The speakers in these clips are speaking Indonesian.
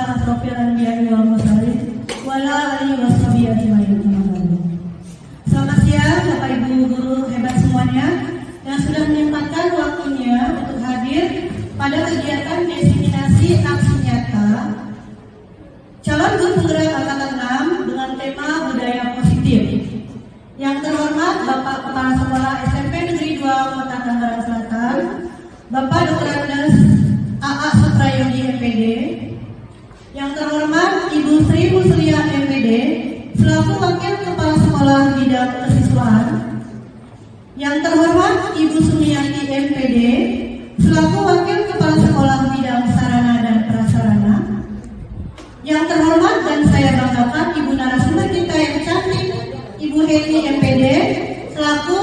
ala asrofil anbiya'i wal mursalin wa ala alihi washabihi ajmain. Selamat siang Bapak Ibu guru hebat semuanya yang sudah menyempatkan waktunya untuk hadir pada kegiatan diseminasi aksi nyata calon guru penggerak angkatan 6 dengan tema budaya positif. Yang terhormat Bapak Kepala Sekolah SMP Negeri 2 Kota Tangerang Selatan, Bapak Dr. Andes AA Suprayogi MPD. Yang terhormat Ibu Sri Muslia MPD selaku Wakil Kepala Sekolah Bidang Kesiswaan. Yang terhormat Ibu Sumiati MPD selaku Wakil Kepala Sekolah Bidang Sarana dan Prasarana. Yang terhormat dan saya banggakan Ibu narasumber kita yang cantik, Ibu Heni MPD selaku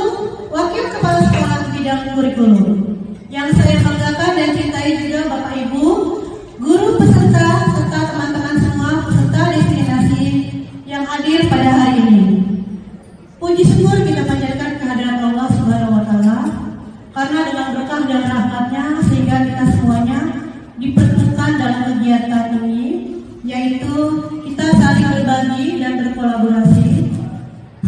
Wakil Kepala Sekolah Bidang Kurikulum. Yang saya banggakan dan cintai juga Bapak Ibu guru peserta serta teman-teman semua peserta destinasi yang hadir pada hari ini. Puji syukur kita panjatkan kehadiran Allah Subhanahu wa taala karena dengan berkah dan rahmatnya sehingga kita semuanya dipertemukan dalam kegiatan ini, yaitu kita saling berbagi dan berkolaborasi.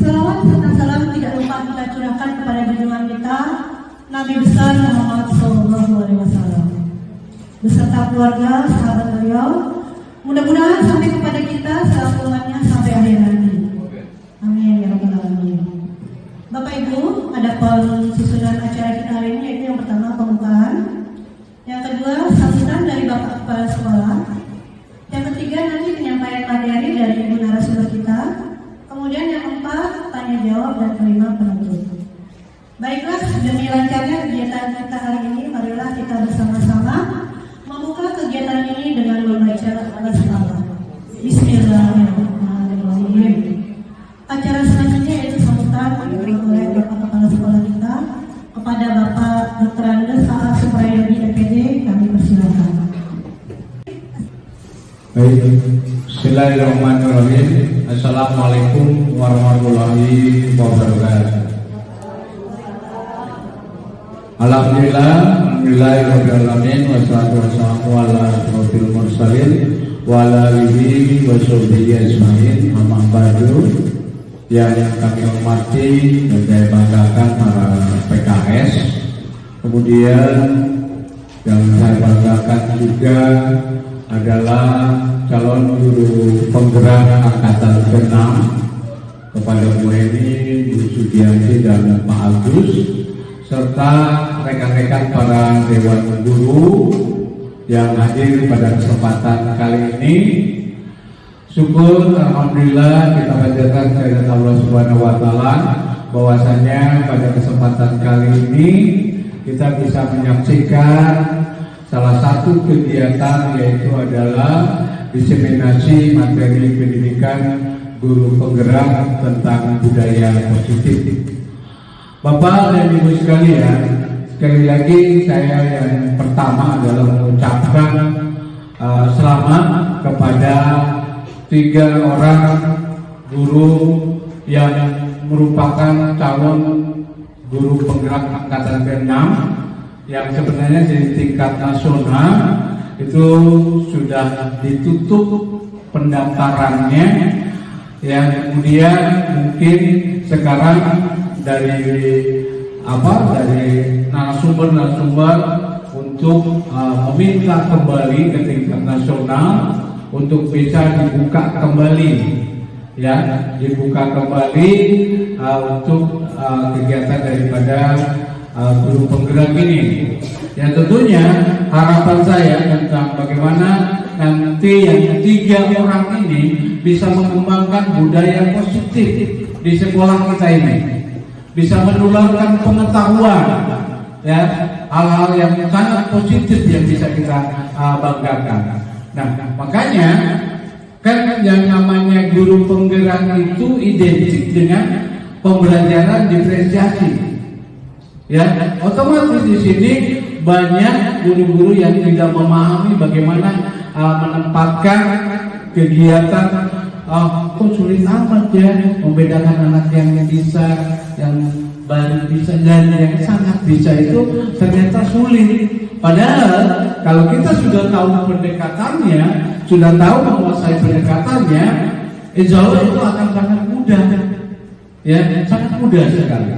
Selawat serta salam tidak lupa kita curahkan kepada junjungan kita Nabi besar Muhammad SAW beserta keluarga, sahabat beliau. Mudah-mudahan sampai kepada kita selamatnya sampai akhir nanti. Amin ya rabbal alamin. Bapak Ibu, ada susunan acara kita hari ini, yaitu yang pertama pembukaan, yang kedua sambutan dari Bapak Kepala Sekolah, yang ketiga nanti penyampaian materi dari Ibu narasumber kita, kemudian yang keempat tanya jawab, dan kelima penutup. Baiklah, demi lancarnya kegiatan kita hari ini, marilah kita bersama-sama membuka kegiatan ini dengan membaca basmalah. Bismillahirrahmanirrahim. Acara selanjutnya yaitu sambutan oleh Bapak Kepala Sekolah kita kepada Bapak Dr. Andes AA Suprayogi MPD, kami persilakan. Baik, Bismillahirrahmanirrahim. Assalamualaikum warahmatullahi wabarakatuh. Alhamdulillahirrahmanirrahim. Wassalatu wassalamu ala asrofil mursalin wa ala alihi wa sahbihi ajmain. Amma ba'du. Yang kami hormati dan saya banggakan para PKS. Kemudian yang saya banggakan juga adalah calon guru penggerak angkatan ke-6 kepada Bu Heni, Bu Sudianti, dan Pak Agus, serta rekan-rekan para dewan guru yang hadir pada kesempatan kali ini. Syukur alhamdulillah kita panjatkan kehadirat Allah Subhanahu wa taala bahwasanya pada kesempatan kali ini kita bisa menyaksikan salah satu kegiatan, yaitu adalah diseminasi materi pendidikan guru penggerak tentang budaya positif. Bapak dan Ibu sekalian, sekali lagi saya yang pertama adalah mengucapkan selamat kepada 3 orang guru yang merupakan calon guru penggerak angkatan ke-6 yang sebenarnya di tingkat nasional itu sudah ditutup pendaftarannya, yang kemudian mungkin sekarang dari narasumber untuk meminta kembali ke tingkat nasional untuk bisa dibuka kembali, untuk kegiatan daripada guru penggerak ini. Yang tentunya harapan saya tentang bagaimana nanti yang 3 orang ini bisa mengembangkan budaya positif di sekolah kita ini, bisa menularkan pengetahuan, hal-hal yang sangat positif yang bisa kita banggakan. Nah, makanya kan yang namanya guru penggerak itu identik dengan pembelajaran diferensiasi. Otomatis di sini banyak guru-guru yang tidak memahami bagaimana menempatkan kegiatan. Kok sulit amat ya membedakan anak yang bisa, yang baru bisa dan yang sangat bisa itu ternyata sulit. Padahal kalau kita sudah tahu pendekatannya, sudah tahu menguasai pendekatannya, insya Allah itu akan sangat mudah, ya sangat mudah sekali.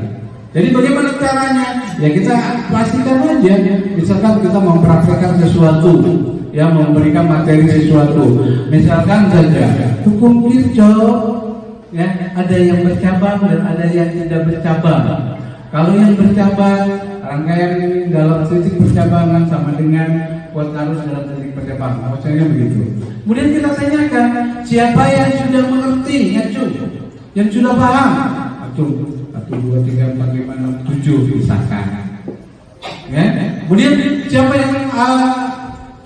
Jadi bagaimana caranya? Ya kita pastikan aja, misalkan kita mempraktekkan sesuatu, ya memberikan materi sesuatu, misalkan saja hukum Kirchhoff, ya ada yang bercabang dan ada yang tidak bercabang. Kalau yang bercabang, rangkaian ini dalam titik percabangan sama dengan kuat arus dalam titik percabangan. Maksudnya begitu. Kemudian kita tanyakan, siapa yang sudah mengerti, yang sudah paham? 1, 2, 3, 4, 5, 6, 7 misalkan. Ya. Kemudian siapa yang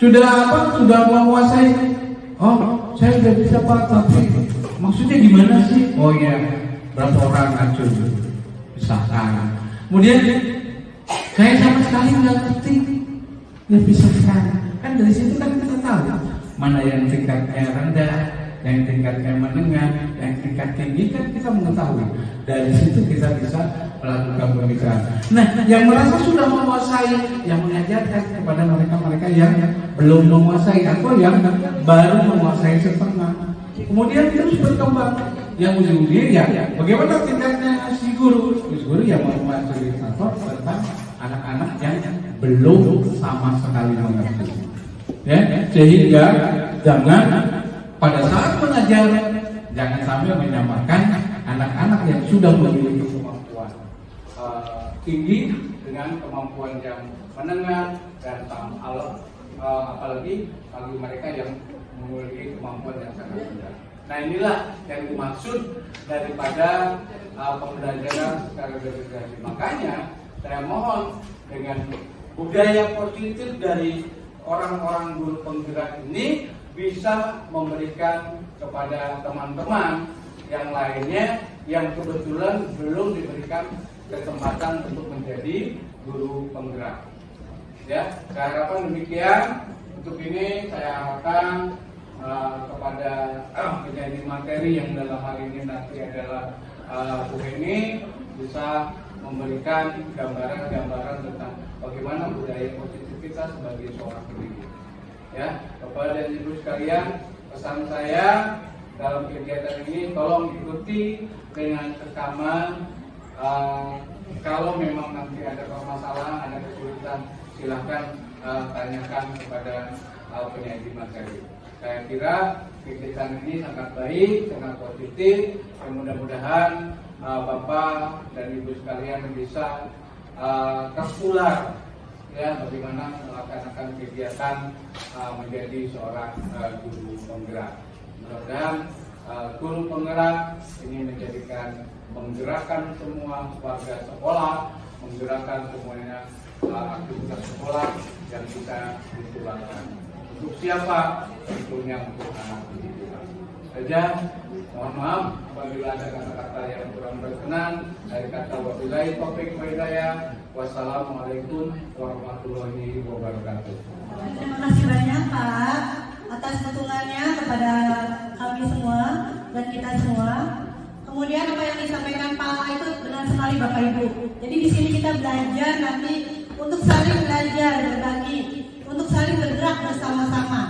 sudah menguasai? Oh, saya sudah bisa Pak, tapi maksudnya gimana sih? Oh ya, berapa orang acun? Misalkan. Kemudian saya sama sekali nggak ngerti, ya misalkan. Kan dari situ kan kita tahu mana yang tingkatnya rendah, yang tingkatnya menengah, yang tingkat tinggi kan kita mengetahui. Dari situ kita bisa melakukan pemikiran. Nah, yang merasa sudah menguasai, yang mengajarkan kepada mereka-mereka yang belum menguasai atau yang baru menguasai setengah. Kemudian terus berkembang. Yang ujungnya ya, bagaimana tingkatnya si guru? Si guru yang memfasilitator tentang anak-anak yang belum sama sekali mengerti. Ya, sehingga jangan pada saat mengajar jangan sampai menyamakan anak-anak yang sudah memiliki kemampuan tinggi dengan kemampuan yang menengah dan apalagi bagi mereka yang memiliki kemampuan yang sangat rendah. Nah inilah yang dimaksud daripada pembelajaran secara integrasi. Makanya saya mohon dengan budaya positif dari orang-orang guru penggerak ini bisa memberikan kepada teman-teman yang lainnya yang kebetulan belum diberikan kesempatan untuk menjadi guru penggerak. Ya, saya harapkan demikian. Untuk ini saya harapkan kepada penyaji materi yang dalam hari ini nanti adalah Bu Heni bisa memberikan gambaran-gambaran tentang bagaimana budaya positif kita sebagai seorang pendidik. Ya, kepada ibu sekalian, pesan saya dalam kegiatan ini tolong ikuti dengan seksama. Kalau memang nanti ada permasalahan, ada kesulitan, silahkan tanyakan kepada penyaji materi. Saya kira kegiatan ini sangat baik, sangat positif. Dan mudah-mudahan Bapak dan Ibu sekalian bisa tertular ya bagaimana melaksanakan kegiatan menjadi seorang guru penggerak. Mudah-mudahan guru penggerak ini menggerakkan semua warga sekolah, menggerakkan semuanya aktivitas sekolah yang bisa ditularkan. Untuk siapa? Tentunya untuk anak didik. Saja, mohon maaf apabila ada kata-kata yang kurang berkenan. Dari kata wabillahi taufiq wal hidayah. Wassalamualaikum warahmatullahi wabarakatuh. Terima kasih banyak Pak atas dukungannya kepada kami semua dan kita semua. Kemudian apa yang disampaikan Pak itu benar sekali Bapak Ibu. Jadi di sini kita belajar nanti untuk saling belajar, berbagi, untuk saling bergerak bersama-sama.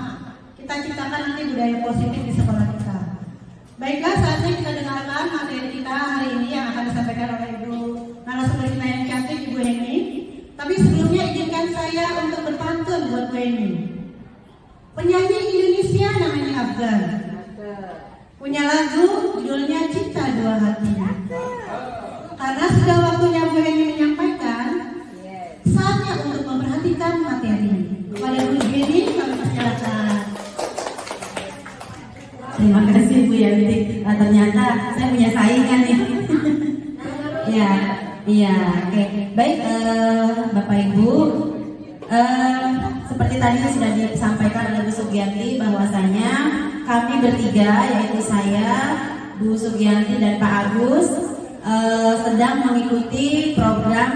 Kita ciptakan nanti budaya positif di sekolah kita. Baiklah, saatnya kita dengarkan materi kita hari ini yang akan disampaikan oleh Ibu narasumber kita yang cantik, Ibu Heni. Tapi sebelumnya izinkan saya untuk berpantun buat Bu Heni. Penyanyi Indonesia namanya Afgan. Punya lagu judulnya Cinta Dua Hati. Karena sudah waktunya Bu Heni menyampaikan, saatnya untuk memperhatikan materi. Kepada Bu Heni kami persilakan. Terima kasih Bu Yanti. Ternyata saya punya saingan nih. Iya, oke. Baik, Bapak Ibu, seperti tadi sudah disampaikan oleh Bu Sugianti bahwasanya kami bertiga, yaitu saya, Bu Sugianti dan Pak Agus, sedang mengikuti program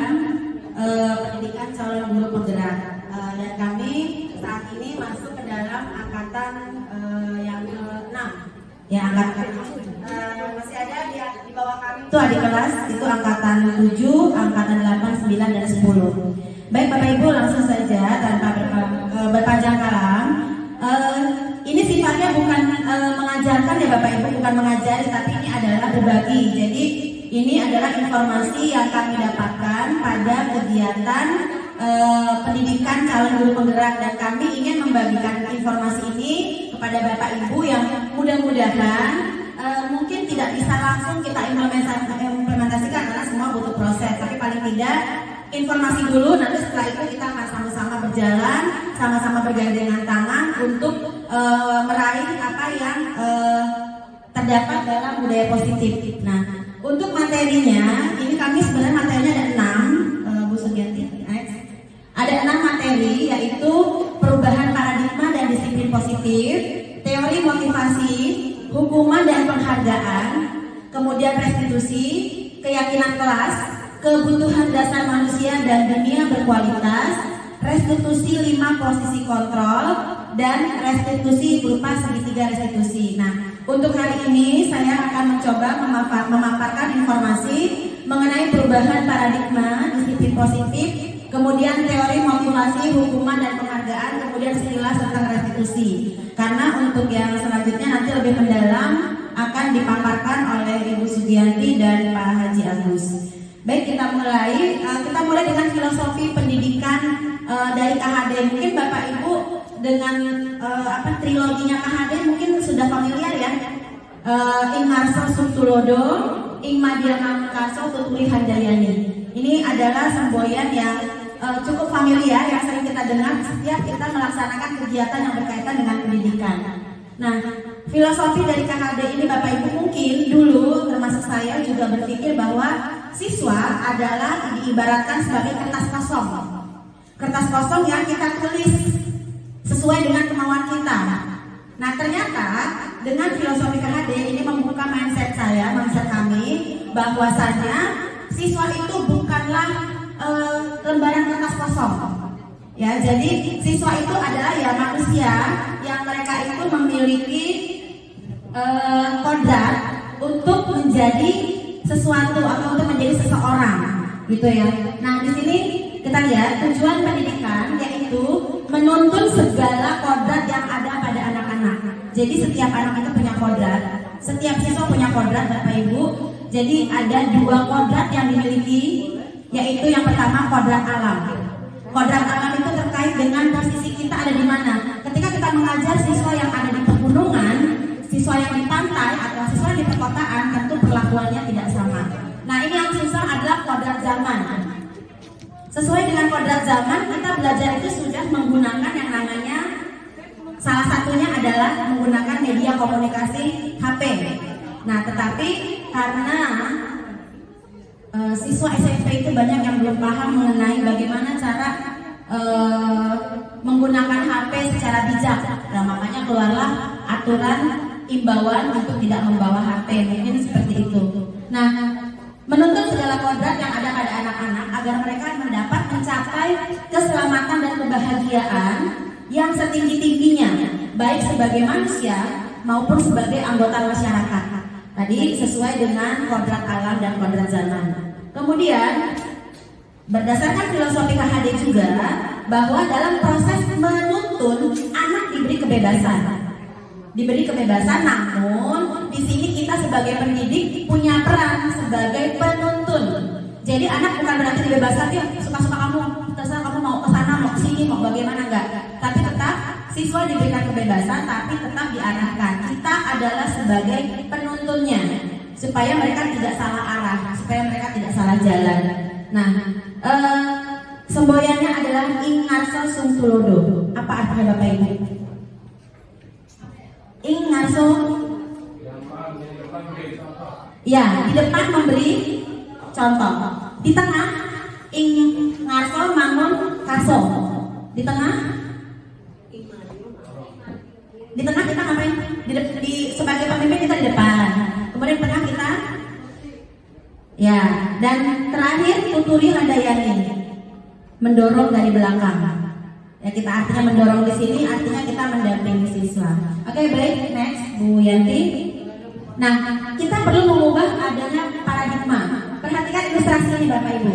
pendidikan calon guru penggerak, dan kami saat ini masuk ke dalam angkatan yang ke-6. Ya, angkatan masih ada di bawah kami Itu adik kelas, itu angkatan 7, angkatan 8, 9, dan 10. Baik Bapak Ibu, langsung saja tanpa berpanjang kalam. Ini sifatnya bukan mengajarkan ya Bapak Ibu, bukan mengajari, tapi ini adalah berbagi. Jadi ini adalah informasi yang kami dapatkan pada kegiatan pendidikan calon guru penggerak, dan kami ingin membagikan informasi ini kepada Bapak Ibu yang mudah-mudahan mungkin tidak bisa langsung kita implementasikan karena semua butuh proses, tapi paling tidak informasi dulu, nanti setelah itu kita akan sama-sama berjalan, sama-sama bergandengan tangan untuk meraih apa yang terdapat dalam budaya positif. Nah, untuk materinya, ini kami sebenarnya materinya ada 6, Bu Sugianti. Ada 6 materi, yaitu perubahan paradigma dan disiplin positif, teori motivasi, hukuman dan penghargaan, kemudian restitusi, keyakinan kelas, kebutuhan dasar manusia dan dunia berkualitas, restitusi 5 posisi kontrol, dan restitusi berupa segitiga restitusi. Nah, untuk hari ini saya akan mencoba memaparkan informasi mengenai perubahan paradigma, disiplin positif, kemudian teori motivasi, hukuman dan penghargaan, kemudian sekilas tentang restitusi. Karena untuk yang selanjutnya nanti lebih mendalam akan dipaparkan oleh Ibu Sugianti dan Pak Haji Agus. Baik, kita mulai dengan filosofi pendidikan dari KHD. Mungkin Bapak Ibu dengan triloginya KHD mungkin sudah familiar ya. Ing Marcel Sumtulodo, Ing Madia Mamungkaso, Tuturi Handayani. Ini adalah semboyan yang cukup familiar yang sering kita dengar setiap kita melaksanakan kegiatan yang berkaitan dengan pendidikan. Nah, filosofi dari KHD ini Bapak Ibu mungkin dulu termasuk saya juga berpikir bahwa siswa adalah diibaratkan sebagai kertas kosong. Kertas kosong yang kita tulis sesuai dengan kemauan kita. Nah, ternyata dengan filosofi KHD ini membuka mindset kami bahwasanya siswa itu bukanlah lembaran kertas kosong. Ya, jadi siswa itu adalah ya manusia yang mereka itu memiliki kodrat untuk menjadi sesuatu atau untuk menjadi seseorang, gitu ya. Nah, di sini kita lihat tujuan pendidikan yaitu menuntun segala kodrat yang ada pada anak-anak. Jadi setiap anak itu punya kodrat, setiap siswa punya kodrat Bapak Ibu. Jadi ada 2 kodrat yang dimiliki, yaitu yang pertama kodrat alam. Kodrat alam itu terkait dengan posisi kita ada di mana. Ketika kita mengajar siswa yang ada di pegunungan, siswa yang di pantai atau siswa di perkotaan, tentu perlakuannya tidak sama. Nah, ini yang susah adalah kodrat zaman. Sesuai dengan kodrat zaman, kita belajar itu sudah menggunakan yang namanya, salah satunya adalah menggunakan media komunikasi HP. Nah, tetapi karena siswa SMP itu banyak yang belum paham mengenai bagaimana cara menggunakan HP secara bijak. Nah, makanya keluarlah aturan imbauan untuk tidak membawa HP, mungkin seperti itu. Nah, menuntun segala kodrat yang ada pada anak-anak agar mereka mendapat mencapai keselamatan dan kebahagiaan yang setinggi-tingginya, baik sebagai manusia maupun sebagai anggota masyarakat. Tadi sesuai dengan kodrat alam dan kodrat zaman. Kemudian berdasarkan filosofi KHD juga bahwa dalam proses menuntun anak diberi kebebasan, namun di sini kita sebagai pendidik punya peran sebagai penuntun. Jadi anak bukan berarti dibebaskan, ya suka-suka kamu, terserah kamu mau ke sana, mau ke sini, mau bagaimana, enggak. Tapi tetap siswa diberikan kebebasan, tapi tetap diarahkan. Kita adalah sebagai penuntunnya supaya mereka tidak salah arah, supaya mereka tidak salah jalan. Nah, semboyannya adalah Ing Ngarso Sumtulodo. Apa artinya Bapak Ibu? Ing Ngarso, ya, di depan memberi contoh. Di tengah Ing Ngarso Mangun Kaso. Di tengah kita ngapain? Sebagai pemimpin kita di depan. Kemudian tengah kita, ya, dan terakhir Tuturi Handayani, mendorong dari belakang. Ya, kita artinya mendorong di sini, artinya kita mendampingi siswa. Oke, baik, next Bu Yanti. Nah, kita perlu mengubah adanya paradigma ilustrasinya nih Bapak Ibu.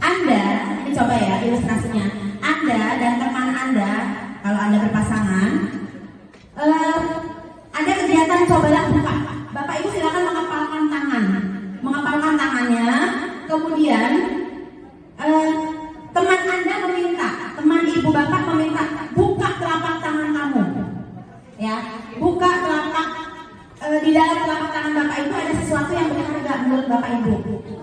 Anda, ini coba ya ilustrasinya. Anda dan teman Anda, kalau Anda berpasangan, ada kegiatan cobalah buka. Bapak Ibu silakan mengepalkan tangannya. Kemudian teman Anda meminta, teman Ibu Bapak meminta, buka telapak tangan kamu. Ya, buka telapak di dalam telapak tangan Bapak Ibu ada sesuatu yang berharga menurut Bapak Ibu,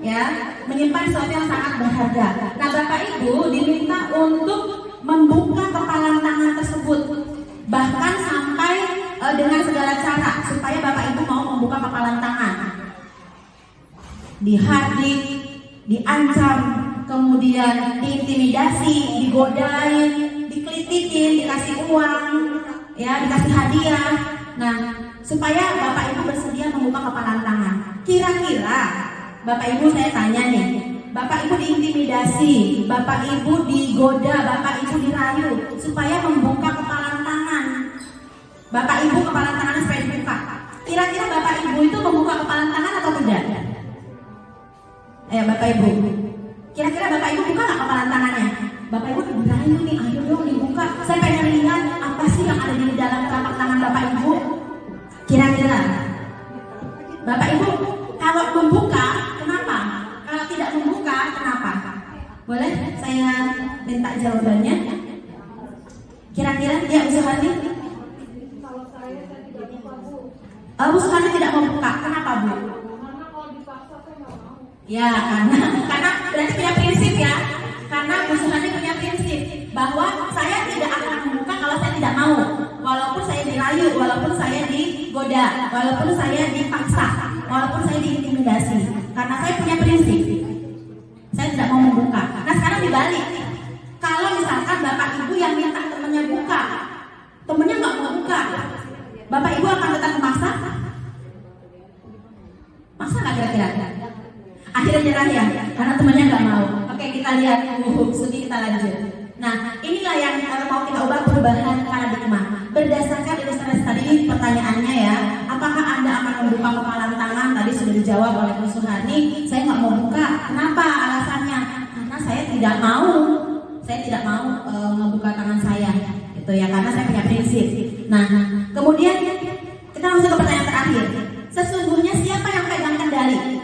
ya, menyimpan sesuatu yang sangat berharga. Nah, Bapak Ibu diminta untuk membuka kepalan tangan tersebut, bahkan sampai dengan segala cara supaya Bapak Ibu mau membuka kepalan tangan. Dihardik, diancam, kemudian diintimidasi, digodain, dikelitikin, dikasih uang, ya, dikasih hadiah. Nah, supaya Bapak Ibu bersedia membuka kepalan tangan. Kira-kira Bapak Ibu saya tanya nih, Bapak Ibu diintimidasi, Bapak Ibu digoda, Bapak Ibu dirayu supaya membuka kepalan tangan. Bapak Ibu kepalan tangannya supaya dibuka. Kira-kira Bapak Ibu itu membuka kepalan tangan atau tidak? Ayo Bapak Ibu, kira-kira Bapak Ibu buka nggak kepalan tangannya? Bapak Ibu dirayu nih, ayo dong dibuka. Saya pengen lihat apa sih yang ada di dalam telapak tangan Bapak Ibu. Kira-kira Bapak Ibu kalau membuka kenapa? Kalau tidak membuka kenapa? Boleh saya minta jawabannya? Kira-kira ya Bu Suhani? Kalau saya tidak buka, Bu. Bu Suhani tidak membuka, kenapa Bu? Karena kalau dipaksa saya nggak mau. Ya karena berarti punya prinsip ya. Karena Bu Suhani punya prinsip bahwa saya tidak akan membuka kalau saya tidak mau. Walaupun saya dirayu, walaupun saya digoda, walaupun saya dipaksa, walaupun saya diintimidasi. Karena saya punya prinsip, saya tidak mau membuka. Nah sekarang dibalik. Kalau misalkan Bapak Ibu yang minta temennya buka, temennya nggak mau buka, Bapak Ibu akan tetap memaksa? Maksa nggak kira-kira? Akhirnya nyerah ya, karena temennya nggak mau. Oke, kita lihat Bu Sudi, kita lanjut. Nah, inilah yang mau kita ubah, perubahan paradigma. Berdasarkan ilustrasi tadi, pertanyaannya ya, apakah Anda akan membuka kepalan tangan? Tadi sudah dijawab oleh Bu Suhani, saya nggak mau buka. Kenapa alasannya? Karena saya tidak mau. Saya tidak mau membuka tangan saya, gitu ya, karena saya punya prinsip. Nah, kemudian kita langsung ke pertanyaan terakhir. Sesungguhnya siapa yang pegang kendali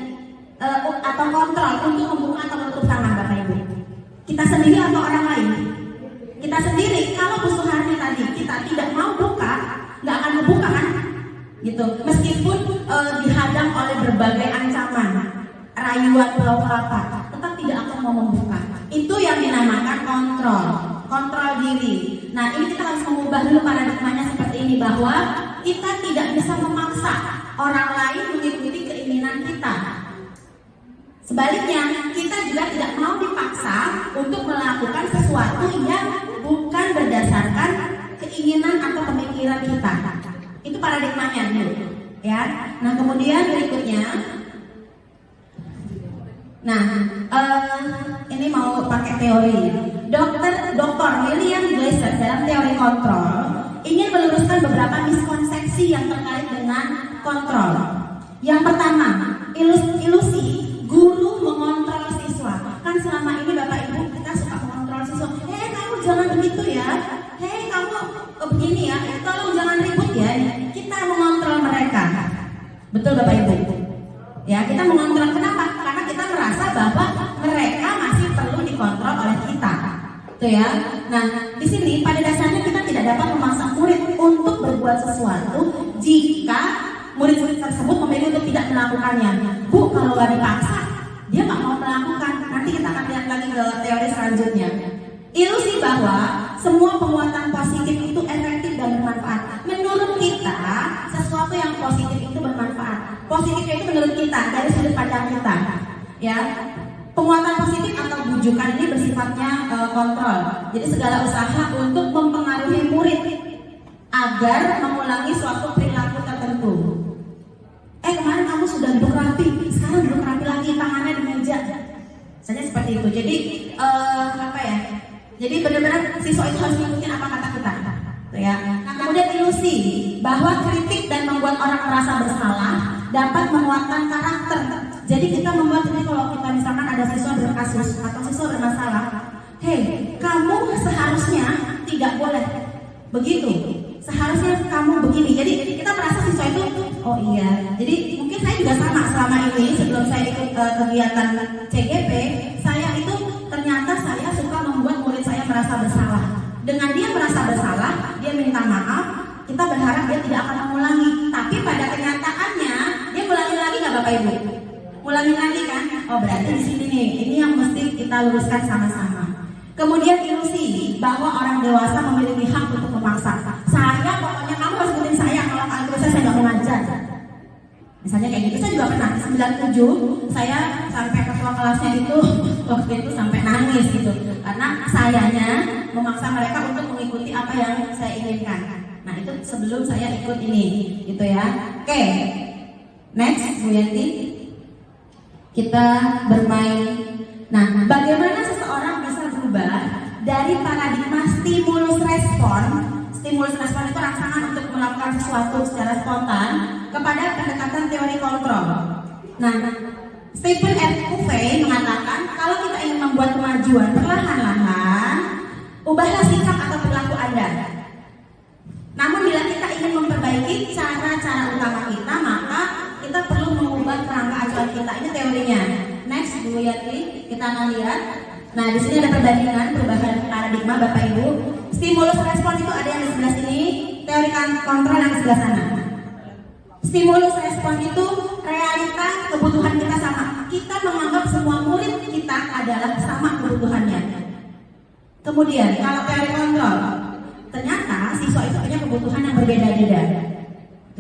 atau kontrol untuk membuka atau menutup tangan Bapak Ibu? Kita sendiri atau orang lain? Kita sendiri. Kalau Bu Suharni tadi kita tidak mau buka, nggak akan membuka kan? Gitu. Meskipun dihadang oleh berbagai ancaman, rayuan pulau kelapa, tetap tidak akan mau membuka. Itu yang dinamakan kontrol diri. Nah, ini kita harus mengubah dulu paradigmanya seperti ini, bahwa kita tidak bisa memaksa orang lain mengikuti keinginan kita. Sebaliknya, kita juga tidak mau dipaksa untuk melakukan sesuatu yang bukan berdasarkan keinginan atau pemikiran kita. Itu paradigmanya dulu, ya. Nah, kemudian berikutnya, ini mau pakai teori. Dr. William Glasser dalam teori kontrol ingin meluruskan beberapa miskonsepsi yang terkait dengan kontrol. Yang pertama, ilusi guru mengontrol siswa. Kan selama ini Bapak Ibu kita suka mengontrol siswa. Kamu jangan begitu ya. Kamu begini ya. Tolong jangan ribut ya. Kita mengontrol mereka. Betul Bapak Ibu? Ya, kita mengontrol. Kenapa? Karena kita merasa bahwa mereka masih perlu dikontrol oleh kita. Tuh ya. Nah, di sini pada dasarnya kita tidak dapat memaksa murid untuk berbuat sesuatu jika murid-murid tersebut memilih untuk tidak melakukannya. Bu, kalau nggak dipaksa, dia nggak mau melakukan. Nanti kita akan lihat lagi ke teori selanjutnya. Ilusi bahwa semua penguatan positif itu efektif dan bermanfaat. Menurut kita, sesuatu yang positif itu bermanfaat. Positifnya itu menurut kita, dari sudut pandang kita. Ya, penguatan positif atau bujukan ini bersifatnya kontrol. Jadi segala usaha untuk mempengaruhi murid agar mengulangi suatu perilaku tertentu. Kemarin kamu sudah duduk rapi, sekarang duduk rapi lagi, tangannya di meja. Misalnya seperti itu. Jadi Jadi benar-benar siswa itu harus mengikuti apa kata kita. Ya. Nah, kemudian ilusi bahwa kritik dan membuat orang merasa bersalah dapat menguatkan karakter. Jadi kita membuat ini kalau kita misalkan ada siswa berkasus atau siswa bermasalah, hei, kamu seharusnya tidak boleh begitu. Seharusnya kamu begini. Jadi kita merasa siswa itu, oh iya. Jadi mungkin saya juga sama selama ini sebelum saya ikut kegiatan CGP, saya itu ternyata saya suka membuat murid saya merasa bersalah. Dengan dia merasa bersalah, dia minta maaf, kita berharap dia tidak akan mengulangi. Tapi pada kenyataannya dia ulangi lagi nggak Bapak Ibu? Ulangi lagi kan? Oh berarti di sini nih, ini yang mesti kita luruskan sama-sama. Kemudian ilusi bahwa orang dewasa memiliki hak untuk memaksa. Saya pokoknya kamu harus ikutin saya, kalau kalian selesai saya nggak mau ngajar. Misalnya kayak gitu, saya juga pernah 97 saya sampai ketua kelasnya itu waktu itu sampai nangis gitu, karena sayanya memaksa mereka untuk mengikuti apa yang saya inginkan. Nah itu sebelum saya ikut ini, gitu ya. Oke, next Bu Yanti, kita bermain. Nah, bagaimana seseorang bisa berubah dari paradigma stimulus respon? Stimulus respon itu rangsangan untuk melakukan sesuatu secara spontan kepada pendekatan teori kontrol. Nah, Stephen R. Covey mengatakan kalau kita ingin membuat kemajuan perlahan-lahan, ubahlah sikap atau perilaku Anda. Namun bila kita ingin memperbaiki cara-cara utama kita, maka kita perlu mengubah kerangka acuan kita. Ini teorinya. Next, Bu Yanti, kita akan lihat. Nah, di sini ada perbandingan perubahan paradigma Bapak Ibu. Stimulus respon itu ada yang di sebelah sini, teori kontrol yang di sebelah sana. Stimulus respon itu realita kebutuhan kita sama. Kita menganggap semua murid kita adalah sama kebutuhannya. Kemudian, kalau teori kontrol, ternyata siswa itu punya kebutuhan yang berbeda-beda.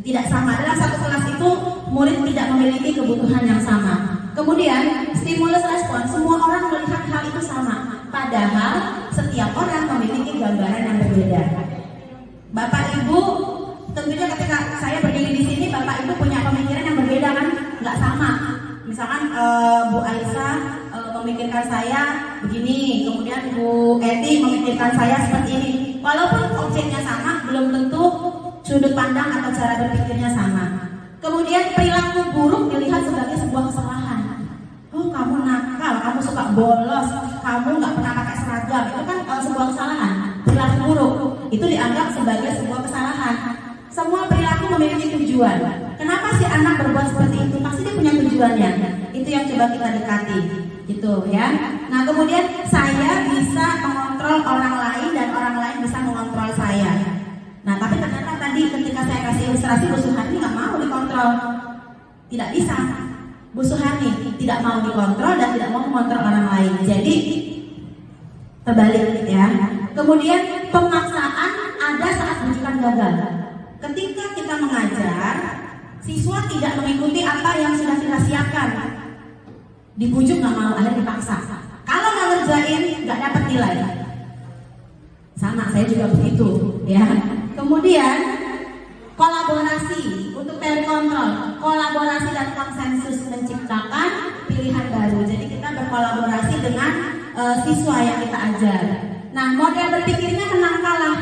Tidak sama. Dalam satu kelas itu murid tidak memiliki kebutuhan yang sama. Kemudian stimulus respon, semua orang melihat hal itu sama, padahal setiap orang memiliki gambaran yang berbeda. Bapak Ibu, tentunya ketika saya berdiri di sini, Bapak Ibu punya pemikiran yang berbeda kan? Nggak sama. Misalkan Bu Aisyah memikirkan saya begini, kemudian Bu Eti memikirkan saya seperti ini. Walaupun objeknya sama, belum tentu sudut pandang atau cara berpikirnya sama. Kemudian perilaku buruk dilihat sebagai sebuah kesalahan. Oh kamu nakal, kamu suka bolos, kamu nggak pernah pakai seragam, itu kan sebuah kesalahan. Perilaku buruk itu dianggap sebagai sebuah kesalahan. Semua perilaku memiliki tujuan. Kenapa si anak berbuat seperti itu? Pasti dia punya tujuannya. Itu yang coba kita dekati, gitu ya. Nah kemudian saya bisa mengontrol orang lain dan orang lain bisa mengontrol saya. Nah tapi ternyata tadi ketika saya kasih ilustrasi, Bu Suhani nggak mau dikontrol, tidak bisa. Bu Suhani tidak mau dikontrol dan tidak mau mengontrol orang lain. Jadi terbalik ya. Kemudian pemaksaan ada saat rujukan gagal. Ketika kita mengajar, siswa tidak mengikuti apa yang sudah kita siapkan. Dibujuk nggak mau, akhirnya dipaksa. Kalau nggak ngerjain nggak dapat nilai. Sama, saya juga begitu ya. Kemudian kolaborasi untuk teori kontrol, kolaborasi dan konsensus menciptakan pilihan baru. Jadi kita berkolaborasi dengan siswa yang kita ajar. Nah model berpikirnya menang kalah.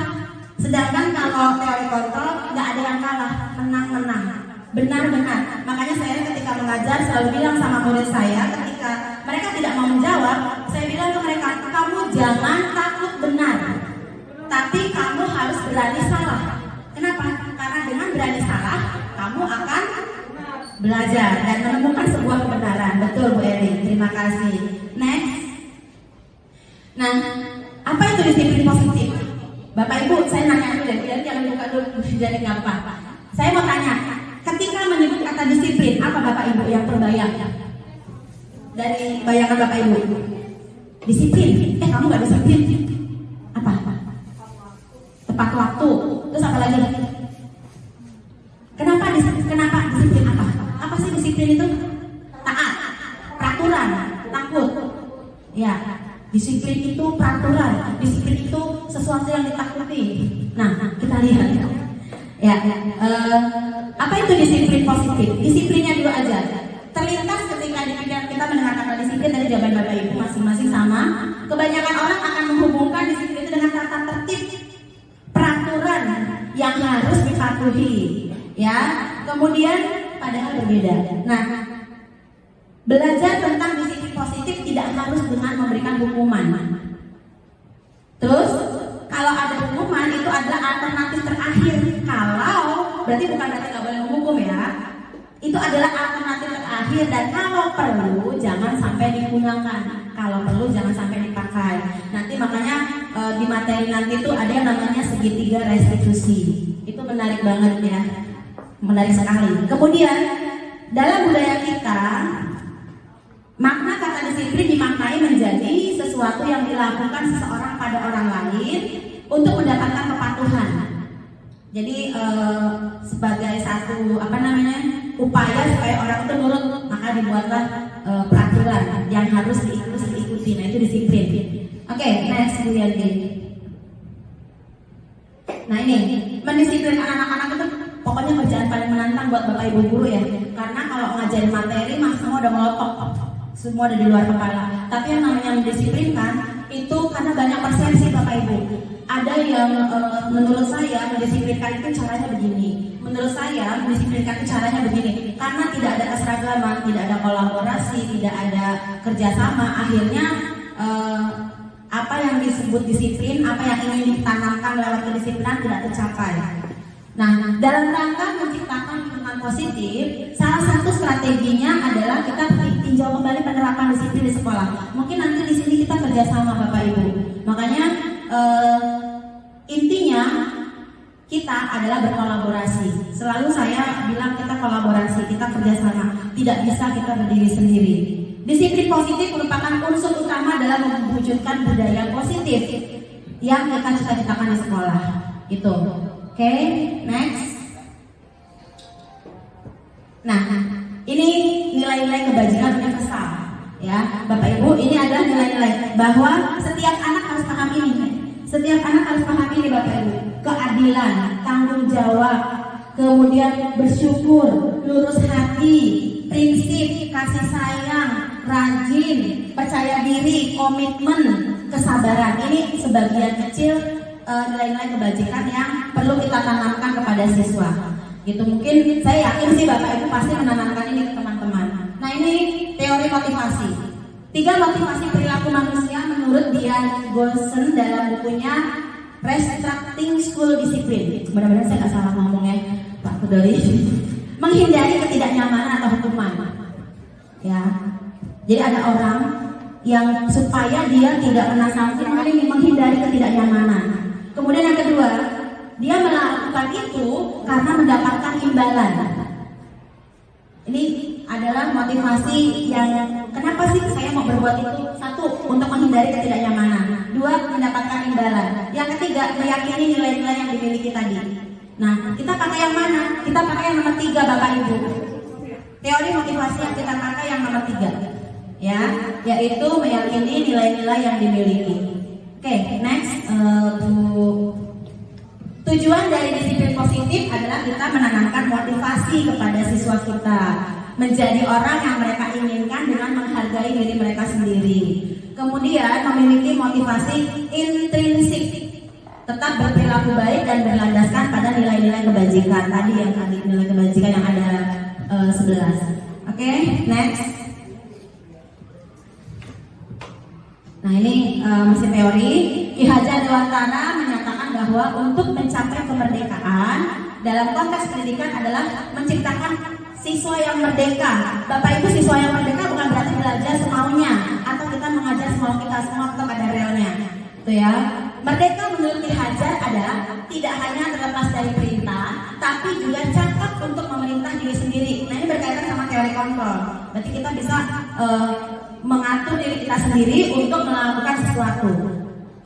Sedangkan kalau teori kontrol nggak ada yang kalah, menang-menang, benar-benar. Makanya saya ketika mengajar selalu bilang sama murid saya, ketika mereka tidak mau menjawab, saya bilang ke mereka, kamu jangan takut benar, tapi kamu harus berani salah. Kenapa? Karena dengan berani salah, kamu akan belajar dan menemukan sebuah kebenaran. Betul Bu Eri, terima kasih. Next. Nah, apa itu disiplin positif? Bapak Ibu, saya nanya dulu deh, jangan buka dulu jadi gampang. Saya mau tanya, ketika menyebut kata disiplin, apa Bapak Ibu yang terbayang? Dari bayangan Bapak Ibu? Disiplin, kamu gak disiplin. Apa? Tepat waktu. Terus apa lagi? Kenapa disiplin apa? Apa sih disiplin itu? Taat, peraturan, takut. Ya, disiplin itu peraturan, disiplin itu sesuatu yang ditakuti. Nah, kita lihat. Ya, apa itu disiplin positif? Disiplinnya dulu aja. Terlintas ketika di pikiran kita mendengar kata disiplin dari jawaban Bapak Ibu masing-masing sama. Kebanyakan orang akan menghubungkan disiplin itu dengan tata tertib, peraturan yang harus dipatuhi. Ya, kemudian padahal berbeda. Nah, Belajar tentang disiplin positif tidak harus dengan memberikan hukuman. Terus kalau ada hukuman itu adalah alternatif terakhir. Kalau berarti bukan berarti nggak boleh menghukum ya. Itu adalah alternatif terakhir dan kalau perlu jangan sampai digunakan. Kalau perlu jangan sampai dipakai. Nanti makanya di materi nanti itu ada yang namanya segitiga restitusi. Itu menarik banget ya. Menarik sekali. Kemudian dalam budaya kita makna kata disiplin dimaknai menjadi sesuatu yang dilakukan seseorang pada orang lain untuk mendapatkan kepatuhan. Jadi sebagai satu upaya supaya orang itu nurut, maka dibuatlah peraturan yang harus diikuti. Nah itu disiplin. Oke, next Bu Yanti. Nah ini mendisiplinkan anak-anak itu pokoknya kerjaan paling menantang buat Bapak Ibu guru ya. Karena kalau ngajarin materi mah semua udah ngelotok, semua udah di luar kepala. Tapi yang namanya mendisiplinkan itu karena banyak persepsi Bapak Ibu. Ada yang menurut saya mendisiplinkan itu caranya begini. Menurut saya mendisiplinkan itu caranya begini. Karena tidak ada keseragaman, tidak ada kolaborasi, tidak ada kerjasama. Akhirnya apa yang disebut disiplin, apa yang ingin ditanamkan lewat kedisiplinan tidak tercapai. Nah, dalam rangka menciptakan lingkungan positif, salah satu strateginya adalah kita tinjau kembali penerapan disiplin di sekolah. Mungkin nanti di sini kita kerjasama Bapak Ibu. Makanya intinya kita adalah berkolaborasi. Selalu saya bilang kita kolaborasi, kita kerjasama. Tidak bisa kita berdiri sendiri. Disiplin positif merupakan unsur utama dalam mewujudkan budaya positif yang kita cita-citakan di sekolah. Itu. Oke, next. Nah, ini nilai-nilai kebajikan universal, ya, Bapak Ibu. Ini adalah nilai-nilai bahwa setiap anak harus paham ini. Setiap anak harus paham ini, Bapak Ibu. Keadilan, tanggung jawab, kemudian bersyukur, lurus hati, prinsip, kasih sayang, rajin, percaya diri, komitmen, kesabaran. Ini sebagian kecil nilai-nilai kebajikan yang perlu kita tanamkan kepada siswa. Gitu, mungkin saya yakin sih Bapak Ibu pasti menanamkan ini ke teman-teman. Nah ini teori motivasi. 3 motivasi perilaku manusia menurut Dian Golson dalam bukunya Restructuring School Discipline. Mudah-mudahan saya nggak salah ngomongnya Pak Kudori. Menghindari ketidaknyamanan atau hukuman. Ya, jadi ada orang yang supaya dia tidak kena sanksi menghindari ketidaknyamanan. Kemudian yang kedua, dia melakukan itu karena mendapatkan imbalan. Ini adalah motivasi yang kenapa sih saya mau berbuat itu? 1, untuk menghindari ketidaknyamanan. 2, mendapatkan imbalan. Yang ketiga, meyakini nilai-nilai yang dimiliki tadi. Nah, kita pakai yang mana? Kita pakai yang nomor 3 Bapak Ibu. Teori motivasi yang kita pakai yang nomor 3. Ya, yaitu meyakini nilai-nilai yang dimiliki. Oke, next. Tujuan dari disiplin positif adalah kita menanamkan motivasi kepada siswa kita menjadi orang yang mereka inginkan dengan menghargai diri mereka sendiri. Kemudian memiliki motivasi intrinsik, tetap berperilaku baik dan berlandaskan pada nilai-nilai kebajikan. Tadi nilai kebajikan yang ada 11. Oke, next. Nah ini masih teori. Ki Hajar Dewantara menyatakan bahwa untuk mencapai kemerdekaan dalam konteks pendidikan adalah menciptakan siswa yang merdeka. Bapak Ibu, siswa yang merdeka bukan berarti belajar semaunya atau kita mengajar semau kita, semua tetap ada realnya. Itu ya. Merdeka menurut Ki Hajar adalah tidak hanya terlepas dari perintah, tapi juga cakap untuk memerintah diri sendiri. Nah ini berkaitan sama teori kontrol. Berarti kita bisa mengatur diri kita sendiri untuk melakukan sesuatu.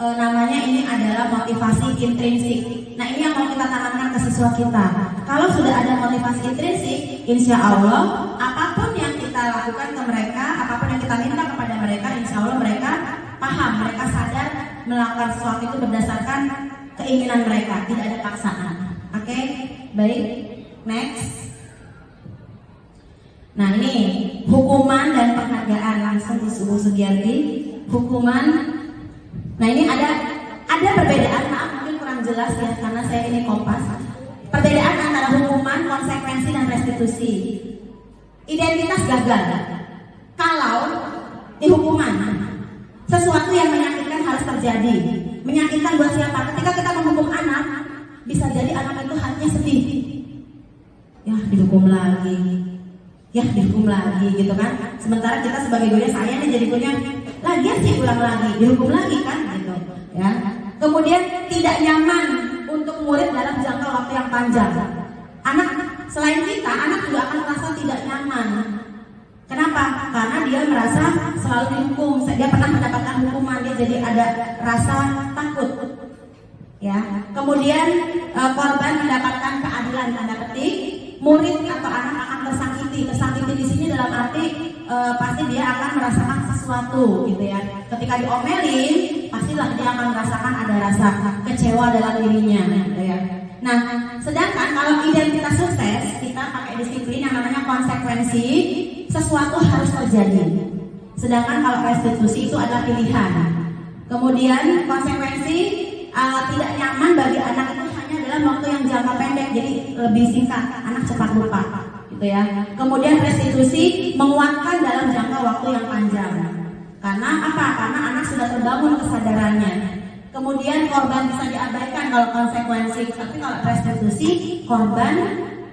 Namanya ini adalah motivasi intrinsik. Nah ini yang mau kita tanamkan ke siswa kita. Kalau sudah ada motivasi intrinsik, insya Allah apapun yang kita lakukan ke mereka, apapun yang kita minta kepada mereka, insya Allah mereka paham, mereka sadar melakukan sesuatu itu berdasarkan keinginan mereka, tidak ada paksaan. Oke, baik. Next. Nah ini hukuman dan penghargaan, langsung Ibu Sugianti. Hukuman. Nah ini ada perbedaan, maaf mungkin kurang jelas ya karena saya ini kompas. Perbedaan antara hukuman, konsekuensi dan restitusi. Identitas gagal. Kalau di hukuman, sesuatu yang menyakitkan harus terjadi. Menyakitkan buat siapa? Ketika kita menghukum anak, bisa jadi anak itu hatinya sedih. Ya dihukum lagi, ya dihukum lagi gitu kan. Sementara kita sebagai gurunya, saya nih jadi gurunya, lagian sih ulang lagi, dihukum lagi kan gitu ya. Kemudian tidak nyaman untuk murid dalam jangka waktu yang panjang. Anak selain kita, anak juga akan merasa tidak nyaman. Kenapa? Karena dia merasa selalu dihukum, dia pernah mendapatkan hukuman, dia jadi ada rasa takut. Ya. Kemudian korban mendapatkan keadilan tanda petik, murid atau anak akan tersakiti. Tersakiti di sini dalam arti pasti dia akan merasakan sesuatu gitu ya. Ketika diomelin, pastilah dia akan merasakan ada rasa kecewa dalam dirinya gitu ya. Nah, sedangkan kalau identitas sukses, kita pakai disiplin yang namanya konsekuensi, sesuatu harus terjadi. Sedangkan kalau restitusi itu adalah pilihan. Kemudian konsekuensi tidak nyaman bagi anak itu hanya dalam waktu yang jangka pendek, jadi lebih singkat, anak cepat lupa, gitu ya. Kemudian restitusi menguatkan dalam jangka waktu yang panjang. Karena apa? Karena anak sudah terbangun kesadarannya. Kemudian korban bisa diabaikan kalau konsekuensi, tapi kalau restitusi korban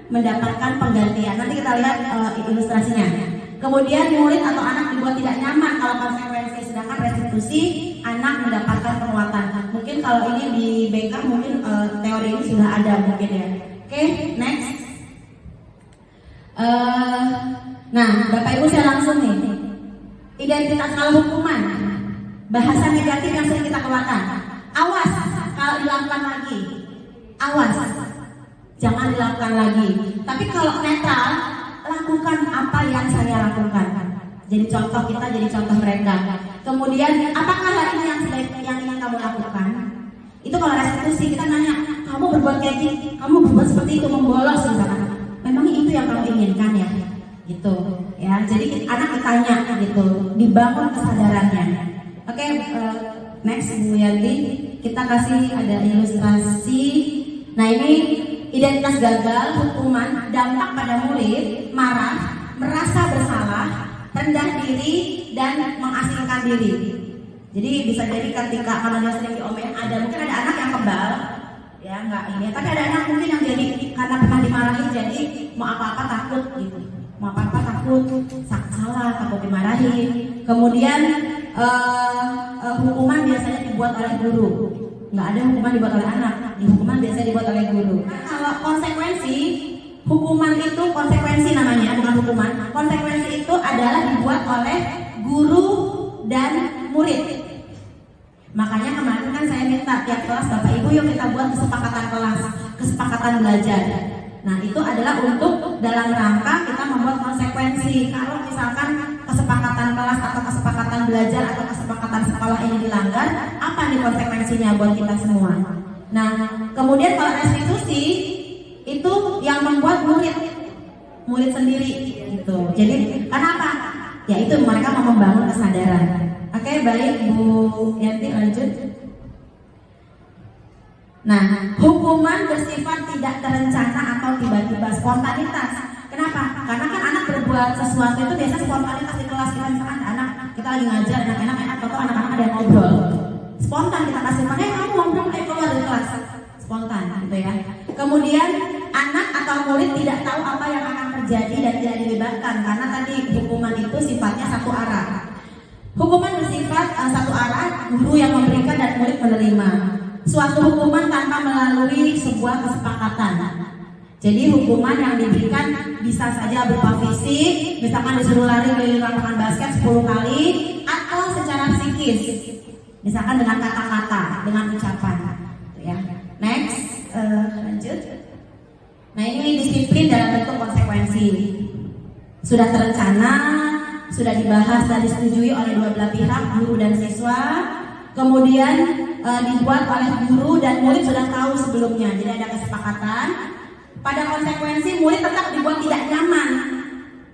mendapatkan penggantian. Nanti kita lihat ilustrasinya. Kemudian murid atau anak dibuat tidak nyaman kalau konsekuensi, sedangkan restitusi anak mendapatkan penguatan. Mungkin kalau ini di BK mungkin teori ini sudah ada mungkin ya. Oke, next. Nah, Bapak Ibu saya langsung nih. Identitas kalau hukuman, bahasa negatif yang sering kita keluarkan. Awas kalau dilakukan lagi. Awas, jangan dilakukan lagi. Tapi kalau netral, lakukan apa yang saya lakukan. Jadi contoh kita, jadi contoh mereka. Kemudian apakah hal ini yang ingin kamu lakukan? Itu kalau restitusi kita nanya, kamu berbuat kayak gini, kamu berbuat seperti itu, membolos misalkan. Memang itu yang kamu inginkan ya? Gitu ya. Jadi anak ditanya gitu, dibangun kesadarannya. Oke, next Bu Yanti, kita kasih ada ilustrasi. Nah ini identitas gagal, hukuman, dampak pada murid, marah, merasa bersalah, rendah diri, dan mengasingkan diri. Jadi bisa jadi ketika karena dia sering diomelin, mungkin ada anak yang kebal, ya nggak ini. Tapi ada anak mungkin yang jadi karena pernah dimarahin, jadi mau apa-apa takut gitu, mau apa-apa takut, salah, takut dimarahin. Kemudian hukuman biasanya dibuat oleh guru. Nggak ada hukuman dibuat oleh anak, hukuman biasanya dibuat oleh guru. Kalau konsekuensi, hukuman itu konsekuensi namanya, bukan hukuman. Konsekuensi itu adalah dibuat oleh guru dan murid. Makanya kemarin kan saya minta tiap kelas Bapak Ibu yuk kita buat kesepakatan kelas, kesepakatan belajar. Nah itu adalah untuk dalam rangka kita membuat konsekuensi. Kalau misalkan kesepakatan kelas atau kesepakatan belajar atau kesepakatan sekolah ini dilanggar, apa nih konsekuensinya buat kita semua? Nah kemudian kalau restitusi itu yang membuat murid sendiri gitu. Jadi kenapa? Ya itu mereka mau membangun kesadaran. Oke, baik Bu Yanti lanjut. Nah, hukuman bersifat tidak terencana atau tiba-tiba, spontanitas. Kenapa? Karena kan anak berbuat sesuatu itu biasa spontanitas di kelas kita, misalkan anak kita lagi ngajar, anak-anak atau anak-anak ada yang ngobrol, spontan kita kasih makanya kamu ngobrol keluar dari kelas, spontan gitu ya. Kemudian anak atau murid tidak tahu apa yang akan terjadi dan tidak dilibatkan karena tadi hukuman itu sifatnya satu arah. Hukuman bersifat satu arah, guru yang memberikan dan murid menerima. Suatu hukuman tanpa melalui sebuah kesepakatan. Jadi hukuman yang diberikan bisa saja berupa fisik, misalkan disuruh lari keliling lapangan basket 10 kali, atau secara psikis, misalkan dengan kata-kata, dengan ucapan. Ya. Next, lanjut. Nah ini disiplin dalam bentuk konsekuensi. Sudah terencana, sudah dibahas dan disetujui oleh dua belah pihak, guru dan siswa. Kemudian dibuat oleh guru dan murid sudah tahu sebelumnya. Jadi ada kesepakatan. Pada konsekuensi murid tetap dibuat tidak nyaman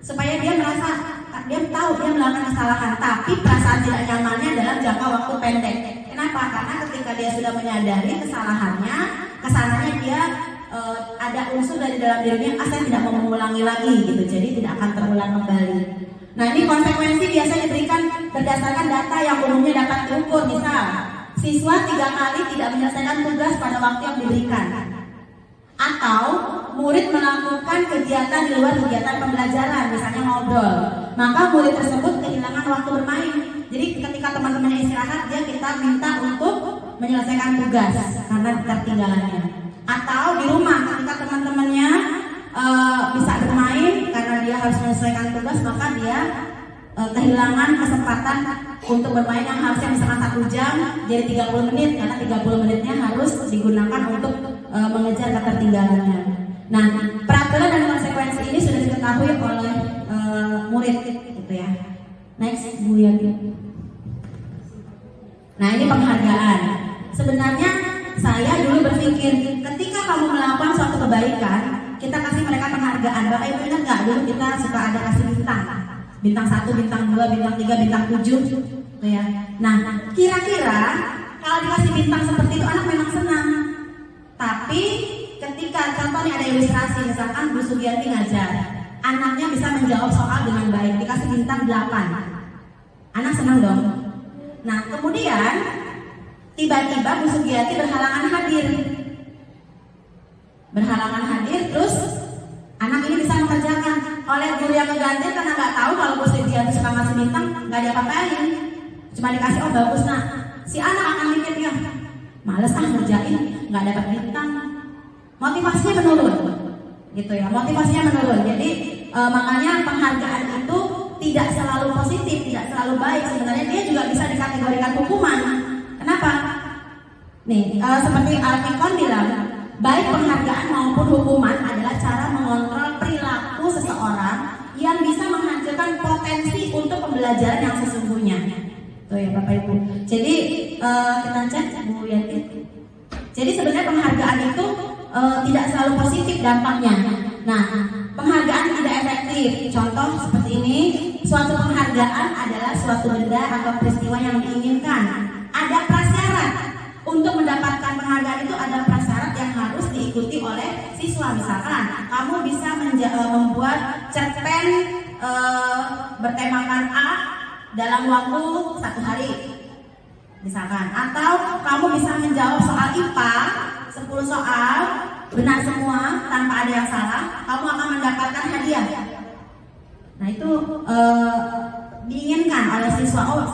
supaya dia merasa dia tahu dia melakukan kesalahan, tapi perasaan tidak nyamannya dalam jangka waktu pendek. Kenapa? Karena ketika dia sudah menyadari kesalahannya, kesananya dia ada unsur dari dalam dirinya, saya tidak mau mengulangi lagi gitu. Jadi tidak akan terulang kembali. Nah, ini konsekuensi biasanya diberikan berdasarkan data yang umumnya dapat diukur. Misal, siswa 3 kali tidak menyelesaikan tugas pada waktu yang diberikan, atau murid melakukan kegiatan di luar kegiatan pembelajaran, misalnya ngobrol, maka murid tersebut kehilangan waktu bermain. Jadi ketika teman-temannya istirahat, kita minta untuk menyelesaikan tugas karena ketertinggalannya. Atau di rumah ketika teman-temannya bisa bermain karena dia harus menyelesaikan tugas, maka dia kehilangan kesempatan untuk bermain yang harusnya misalkan 1 jam jadi 30 menit, karena 30 menitnya harus digunakan untuk mengejar ketertinggalannya. Nah, peraturan dan konsekuensi ini sudah diketahui oleh murid, gitu ya. Next, Bu Yanti. Nah, ini penghargaan. Sebenarnya saya dulu berpikir ketika kamu melakukan suatu kebaikan, kita kasih mereka penghargaan. Bapak Ibu ingat nggak dulu kita suka ada kasih bintang, bintang 1, bintang 2, bintang 3, bintang 7, gitu ya. Nah, kira-kira kalau dikasih bintang seperti itu anak memang senang. Tapi ketika contohnya ada ilustrasi, misalkan Bu Sugianti ngajar, anaknya bisa menjawab soal dengan baik, dikasih bintang 8, anak senang dong. Nah, kemudian tiba-tiba Bu Sugianti berhalangan hadir, terus anak ini bisa mengerjakan. Oleh guru yang mengganti karena nggak tahu kalau Bu Sugianti suka ngasih bintang, nggak diapa-apain, cuma dikasih oh bagus nak. Si anak akan mikir ya, males ngerjain, nggak dapat bintang, motivasinya menurun, gitu ya. Motivasinya menurun. Jadi makanya penghargaan itu tidak selalu positif, tidak selalu baik. Sebenarnya dia juga bisa dikategorikan hukuman. Kenapa? Nih, seperti Alfikon bilang, baik penghargaan maupun hukuman adalah cara mengontrol perilaku seseorang yang bisa menghancurkan potensi untuk pembelajaran yang sesungguhnya. Tuh ya Bapak Ibu. Jadi kita cek Bu Yanti. Jadi sebenarnya penghargaan itu tidak selalu positif dampaknya. Nah, penghargaan tidak efektif. Contoh seperti ini, suatu penghargaan adalah suatu benda atau peristiwa yang diinginkan. Ada prasyarat. Untuk mendapatkan penghargaan itu ada prasyarat yang harus diikuti oleh siswa. Misalkan kamu bisa membuat cerpen bertemakan A dalam waktu 1 hari, misalkan. Atau kamu bisa menjawab soal IPA 10 soal benar semua tanpa ada yang salah, kamu akan mendapatkan hadiah. Nah, itu diinginkan oleh siswa. Oh,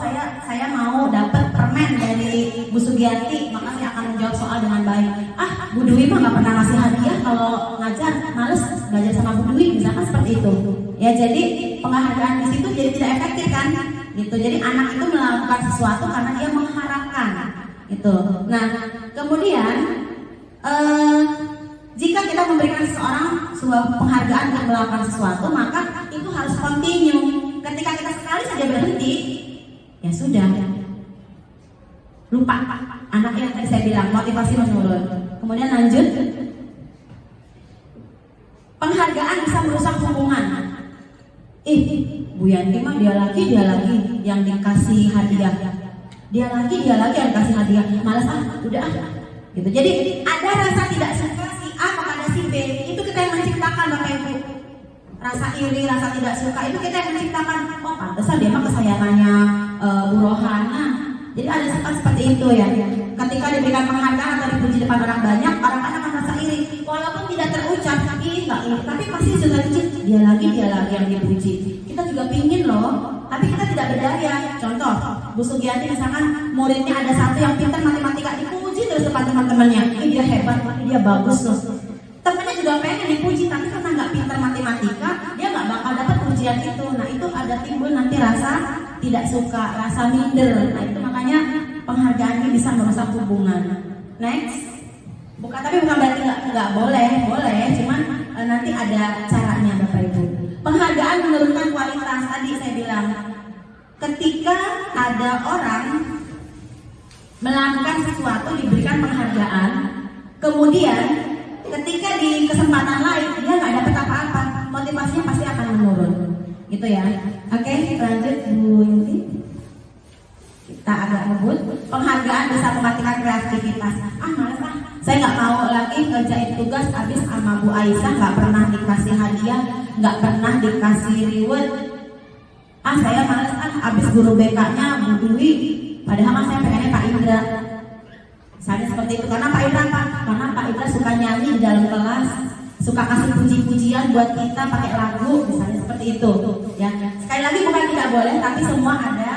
saya mau dapat permen dari Bu Sugianti, maka saya akan menjawab soal dengan baik. Ah, Bu Dwi mah nggak pernah ngasih hadiah kalau ngajar, males belajar sama Bu Dwi, misalkan seperti itu. Ya, jadi penghargaan di situ jadi tidak efektif kan? Gitu. Jadi anak itu melakukan sesuatu karena dia mengharapkan. Gitu. Nah, kemudian jika kita memberikan seseorang sebuah penghargaan untuk melakukan sesuatu, maka itu harus continue. Ketika kita sekali saja berhenti, ya sudah, lupa. Anak yang tadi saya bilang motivasi menurun. Kemudian lanjut, penghargaan bisa merusak hubungan. Bu Yanti mah dia lagi yang dikasih hadiah, dia lagi yang dikasih hadiah, malas udah gitu. Jadi ada rasa tidak suka si A kepada si B, itu kita yang menciptakan Bapak Ibu. Rasa iri, rasa tidak suka itu kita yang menciptakan. Oh, pantesan dia mah kesayangannya Bu Rohana. Jadi ada seperti itu ya. Ketika diberikan penghargaan atau dipuji depan orang banyak, orang akan merasa iri. Walaupun tidak terucap, tapi pasti sudah dia lagi yang dipuji. Kita juga pingin loh, tapi kita tidak berdaya. Contoh, Bu Sugianti misalkan muridnya ada satu yang pintar matematika, dipuji terus depan teman-temannya. Dia hebat, dia bagus loh. Temennya juga pengen dipuji, tapi karena nggak pintar matematika, dia nggak bakal dapat pujian itu. Nah, itu ada timbul nanti rasa tidak suka, rasa minder. Nah, itu makanya penghargaan ini bisa merusak hubungan. Next, bukan berarti nggak boleh, cuman nanti ada caranya Bapak Ibu. Penghargaan menurunkan kualitas. Tadi saya bilang, ketika ada orang melakukan sesuatu diberikan penghargaan, kemudian ketika di kesempatan lain dia nggak dapat apa-apa, motivasinya pasti akan menurun, gitu ya. Oke, lanjut Bu Yanti. Kita agak ngebut. Penghargaan bisa mematikan kreativitas. Malas saya nggak mau lagi ngerjain tugas habis sama Bu Aisyah, nggak pernah dikasih hadiah, nggak pernah dikasih reward. Saya males abis guru BK-nya Bu Dwi, padahal mas saya pengennya Pak Indra. Misalnya seperti itu. Karena Pak Indra apa? Karena Pak Indra suka nyanyi di dalam kelas, suka kasih puji-pujian buat kita pakai lagu, misalnya seperti itu. Ya, sekali lagi bukan tidak boleh, tapi semua ada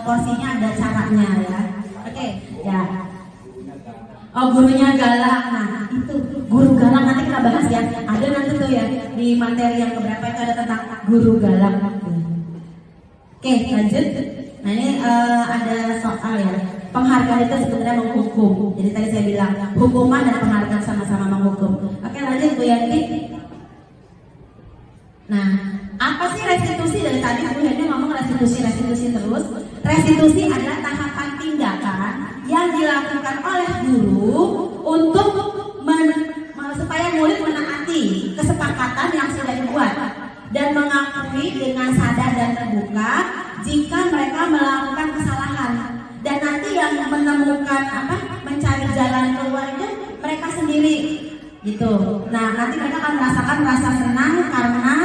porsinya, ada caranya ya. Oke, ya. Oh, gurunya galak. Nah, itu guru galak nanti kita bahas ya. Ada nanti tuh ya di materi yang keberapa itu ada tentang guru galak. Oke, lanjut. Nah, ini ada soal ya. Penghargaan itu sebenarnya menghukum. Jadi tadi saya bilang hukuman dan penghargaan sama-sama menghukum. Oke, lanjut Bu Yanti. Nah, apa sih restitusi? Dari tadi Bu Yanti ngomong restitusi terus. Restitusi adalah tahapan tindakan yang dilakukan oleh guru untuk supaya murid menaati kesepakatan yang sudah dibuat dan mengakui dengan sadar dan terbuka jika mereka melakukan kesalahan. Dan nanti yang menemukan mencari jalan keluar itu mereka sendiri gitu. Nah, nanti mereka akan merasakan rasa senang karena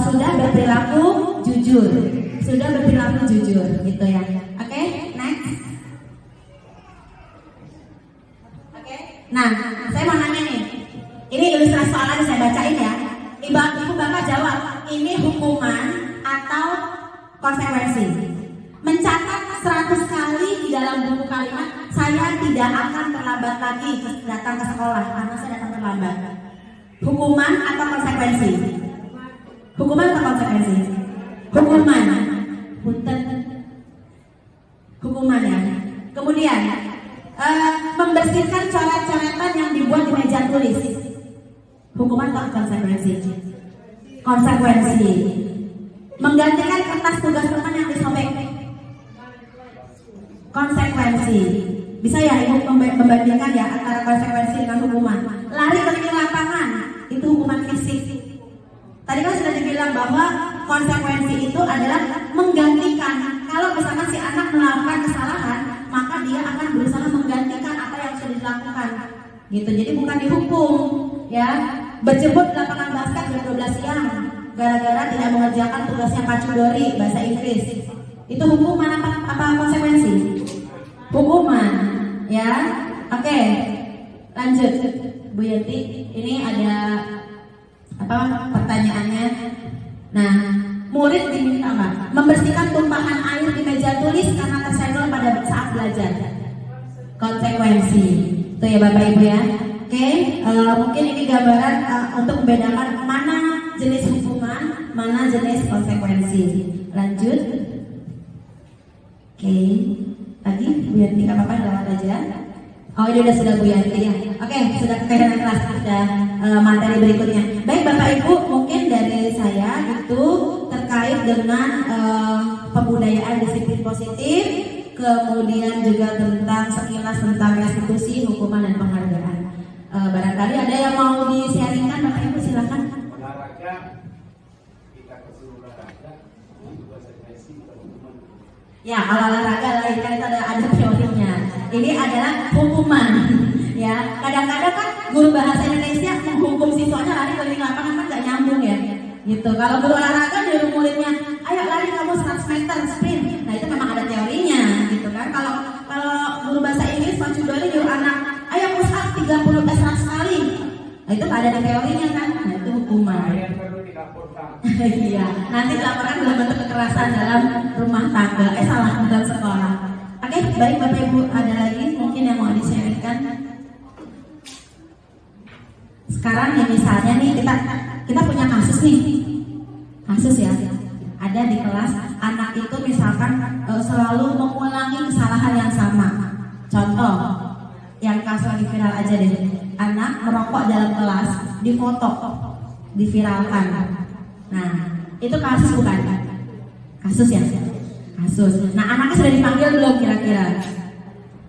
sudah berperilaku jujur gitu ya. Oke, next. Oke. Nah, saya mau nanya nih. Ini ilustrasi soalnya saya bacain ya. Ibu bapak jawab, ini hukuman atau konsekuensi. Mencatat 100 kali di dalam buku kalimat, saya tidak akan terlambat lagi datang ke sekolah karena saya datang terlambat. Hukuman atau konsekuensi? Hukuman atau konsekuensi? Hukuman. Punten. Hukuman ya. Kemudian membersihkan coret-coretan yang dibuat di meja tulis. Hukuman atau konsekuensi? Konsekuensi. Menggantikan kertas tugas teman yang disobek. Konsekuensi. Bisa ya Ibu membandingkan ya antara konsekuensi dengan hukuman. Lari keliling lapangan itu hukuman fisik. Tadi kan sudah dibilang bahwa konsekuensi itu adalah menggantikan. Kalau misalkan si anak melakukan kesalahan, maka dia akan berusaha menggantikan apa yang sudah dilakukan. Gitu. Jadi bukan dihukum, ya. Berjemur di lapangan basket jam 12 siang gara-gara tidak mengerjakan tugasnya Pak Cudori bahasa Inggris. Itu hukuman apa konsekuensi? Hukuman, ya. Oke. Lanjut, Bu Yanti. Ini ada pertanyaannya. Nah, murid diminta membersihkan tumpahan air di meja tulis karena tersenggol pada saat belajar. Konsekuensi. Itu ya Bapak Ibu ya. Oke, mungkin ini gambaran untuk membedakan mana jenis hukuman, mana jenis konsekuensi. Lanjut. Oke, tadi Bu Yanti nggak apa-apa lewat aja. Oh, ini sudah Bu Yanti ya. Oke, sudah keadaan kelas, sudah materi berikutnya. Baik Bapak Ibu, mungkin dari saya itu terkait dengan pembudayaan disiplin positif, kemudian juga tentang sekilas tentang restitusi, hukuman dan penghargaan. Barangkali ada yang mau di-sharingkan Bapak Ibu, silakan. Olahraga kita kasih olahraga itu konsekuensi hukuman. Ya, kalau olahraga lain kan itu ada teorinya. Ini adalah hukuman. Ya, kadang-kadang kan guru bahasa Indonesia menghukum siswanya lari keliling lapangan kan nggak nyambung ya. Gitu. Kalau guru olahraga nyuruh muridnya, ayo lari kamu 100 meter sprint. Nah, itu memang ada teorinya, gitu kan. Kalau guru bahasa Inggris Pak Cudori nyuruh anak, ayo push up 100 kali. Nah, itu ada di teorinya kan. Nah, itu hukuman. Iya, nanti dilaporkan dalam bentuk kekerasan dalam rumah tangga. Salah, dalam sekolah. Oke, baik Bapak Ibu, ada lagi mungkin yang mau di-sharingkan? Sekarang ya misalnya nih kita punya kasus nih. Kasus ya. Ada di kelas anak itu misalkan selalu mengulangi kesalahan yang sama. Contoh, yang kasus lagi viral aja deh. Anak merokok dalam kelas, difoto, diviralkan. Nah, itu kasus bukan? Kasus ya? Kasus. Nah, anaknya sudah dipanggil belum kira-kira?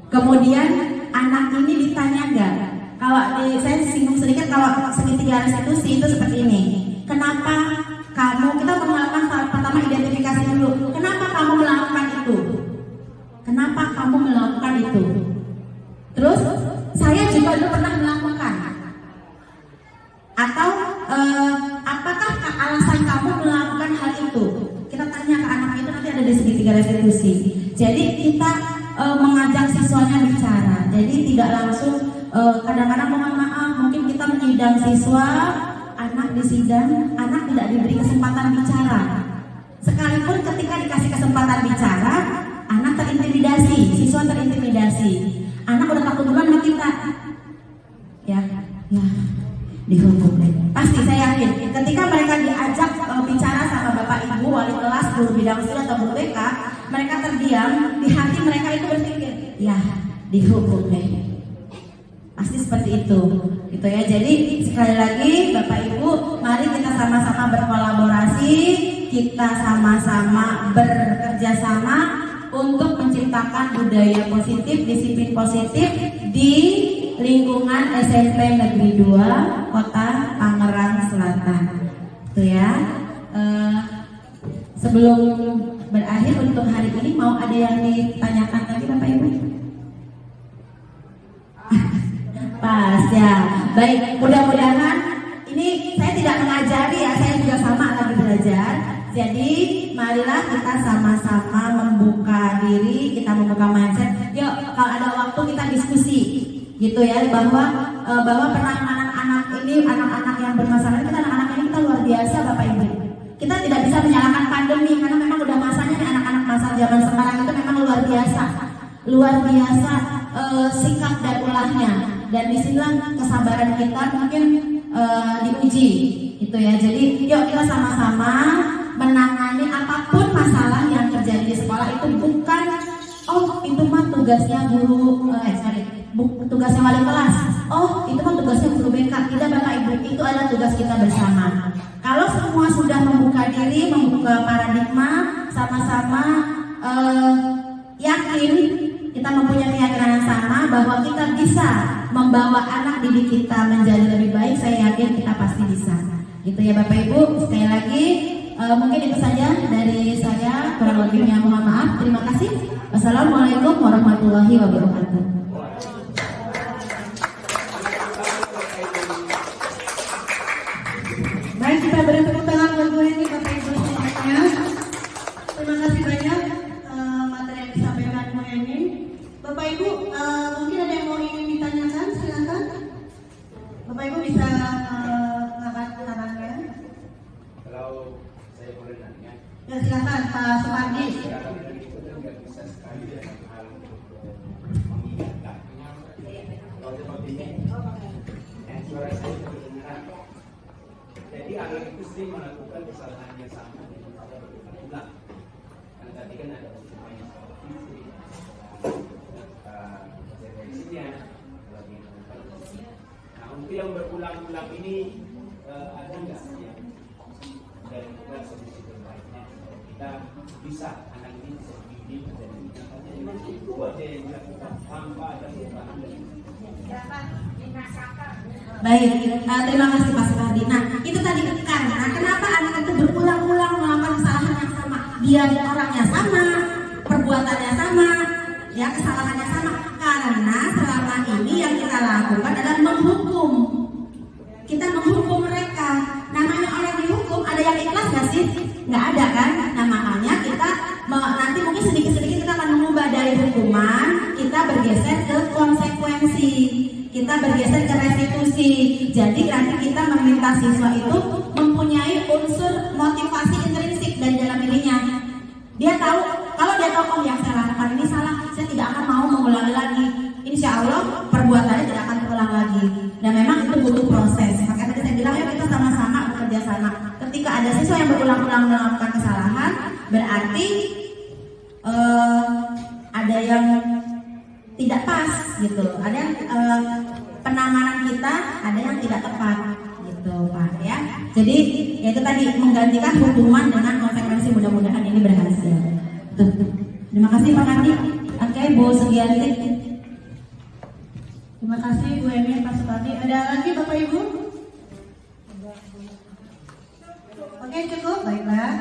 Kemudian anak ini ditanya enggak? Kalau saya singgung sedikit, kalau segitiga restitusi itu seperti ini. Kenapa kita melakukan pertama identifikasi dulu. Kenapa kamu melakukan itu? Kenapa kamu melakukan itu? Terus saya juga dulu pernah melakukan. Atau apakah alasan kamu melakukan hal itu? Kita tanyakan restitusi. Jadi kita mengajak siswanya bicara. Jadi tidak langsung kadang-kadang mohon maaf, mungkin kita menyidang siswa, anak di sidang, anak tidak diberi kesempatan bicara. Sekalipun ketika dikasih kesempatan bicara, anak terintimidasi, siswa terintimidasi. Anak udah takut duluan sama kita. Ya, dihukum deh. Pasti saya yakin ketika mereka diajak bicara sama bapak ibu, wali kelas, guru bidang studi atau guru BK, mereka terdiam, di hati mereka itu berpikir, ya dihukum deh. Pasti seperti itu, gitu ya. Jadi sekali lagi bapak ibu, mari kita sama-sama berkolaborasi, kita sama-sama bekerja sama untuk menciptakan budaya positif, disiplin positif di lingkungan SMP Negeri 2 Kota Tangerang Selatan. Itu ya. Sebelum berakhir untuk hari ini, mau ada yang ditanyakan lagi Bapak Ibu? Pas ya. Baik, mudah-mudahan ini saya tidak mengajari ya, saya juga sama lagi belajar. Jadi marilah kita sama-sama membuka diri, kita membuka mindset. Yuk, kalau ada waktu kita diskusi, gitu ya, bahwa penanganan anak ini, anak-anak yang bermasalah, kita anak-anak ini kita luar biasa Bapak Ibu. Kita tidak bisa menyalahkan pandemi karena memang udah masanya nih, anak-anak masa zaman sekarang itu memang luar biasa sikap dan ulahnya. Dan disinilah kesabaran kita mungkin diuji, gitu ya. Jadi yuk kita sama-sama menangani apapun masalah yang terjadi di sekolah. Itu bukan itu mah tugasnya guru tugasnya wali kelas, itu mah tugasnya guru BK. Tidak Bapak Ibu, itu adalah tugas kita bersama. Kalau semua sudah membuka diri, membuka paradigma, sama-sama yakin, kita mempunyai keyakinan yang sama bahwa kita bisa membawa anak didik kita menjadi lebih baik, saya yakin kita pasti bisa. Gitu ya Bapak Ibu, sekali lagi mungkin itu saja dari saya, kurang lebihnya mohon maaf. Terima kasih. Wassalamualaikum warahmatullahi wabarakatuh. Baik, kita beri tepuk tangan buat Bu Heni, Bapak Ibu semuanya. Terima kasih banyak materi yang disampaikan Bu Heni. Bapak Ibu, mungkin ada yang mau ingin ditanyakan, silakan. Bapak Ibu bisa angkat tangannya. Kalau saya boleh nanya, Ya silakan Pak Supardi. Jadi anak itu sering melakukan kesalahan yang sama dengan pada berulang-ulang. Karena tadi kan ada ucapan yang seperti itu, konsekuensinya bagi manusia. Nah untuk yang berulang-ulang ini ada nggak yang dari kita solusi terbaiknya? Kita bisa anak ini bisa dididik menjadi hanya cuma itu aja yang dilakukan tanpa ada perubahan dari Baik, terima kasih Pak Supardi. Nah, itu tadi karena kenapa anak itu berulang-ulang melakukan kesalahan yang sama? Dia orangnya sama, perbuatannya sama, ya kesalahannya sama. Karena selama ini yang kita lakukan adalah menghukum. Kita menghukum mereka. Namanya orang dihukum, ada yang ikhlas nggak sih? Nggak ada kan? Nah makanya kita nanti mungkin sedikit-sedikit kita akan mengubah dari hukuman, kita bergeser ke konsekuensi. Kita bergeser ke restitusi. Jadi nanti kita meminta siswa itu mempunyai unsur motivasi intrinsik dari dalam dirinya. Dia tahu, kalau dia tahu yang saya lakukan ini salah, saya tidak akan mau mengulangi lagi. Insya Allah perbuatannya tidak akan terulang lagi. Dan memang itu butuh proses. Makanya tadi saya bilang ya kita sama-sama bekerja sama. Ketika ada siswa yang berulang-ulang melakukan kesalahan, berarti ada yang tidak pas gitu, ada yang penanganan kita ada yang tidak tepat gitu Pak ya. Jadi ya itu tadi menggantikan hukuman dengan konsekuensi, mudah-mudahan ini berhasil. Tuh. Terima kasih Pak Kandi. Oke Bu Sugianti. Terima kasih Bu Heni, Pak Supardi. Ada lagi Bapak Ibu? Oke cukup, baiklah.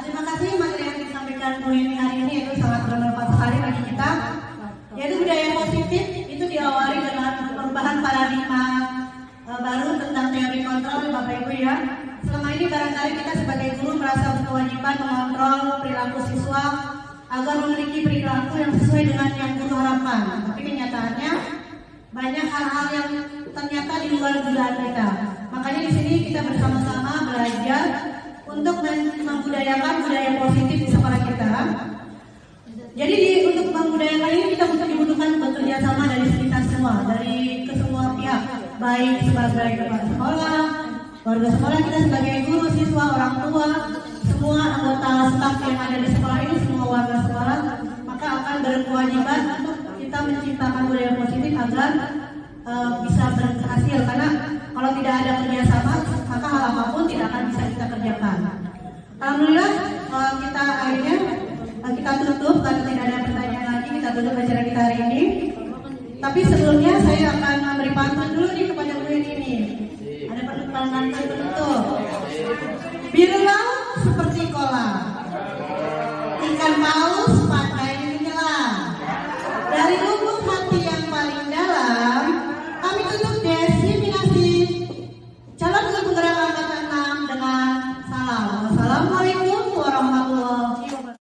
Terima kasih materi yang disampaikan Bu Heni hari ini itu sangat bermanfaat sekali bagi kita. Yaitu budaya positif itu diawali dengan perubahan paradigma baru tentang teori kontrol Bapak Ibu ya. Selama ini barangkali kita sebagai guru merasa berkewajiban berkewajiban mengontrol perilaku siswa agar memiliki perilaku yang sesuai dengan yang guru harapkan. Tapi kenyataannya banyak hal-hal yang ternyata di luar dugaan kita. Makanya di sini kita bersama-sama belajar untuk membudayakan budaya positif di sekolah kita. Jadi untuk membudayakan ini kita dibutuhkan bekerja sama dari sekitar semua, dari kesemua pihak, baik sebagai kepala sekolah, warga sekolah, kita sebagai guru, siswa, orang tua, semua anggota staf yang ada di sekolah ini, semua warga sekolah, maka akan berkewajiban untuk kita menciptakan budaya positif agar bisa berhasil. Karena kalau tidak ada kerjasama, maka hal apapun tidak akan bisa kita kerjakan. Alhamdulillah kita akhirnya kita tutup karena tidak ada pertanyaan lagi. Kita tutup acara kita hari ini. Tapi sebelumnya saya akan memberi pantun dulu nih kepada Bu ini. Ada pantun penutup. Biru laut seperti kolam, ikan paus pandai menyelam. Dari lubuk hati yang paling dalam, kami tutup destinasi calon guru penggerak angkatan 6 dengan salam. Wassalamualaikum warahmatullahi wabarakatuh.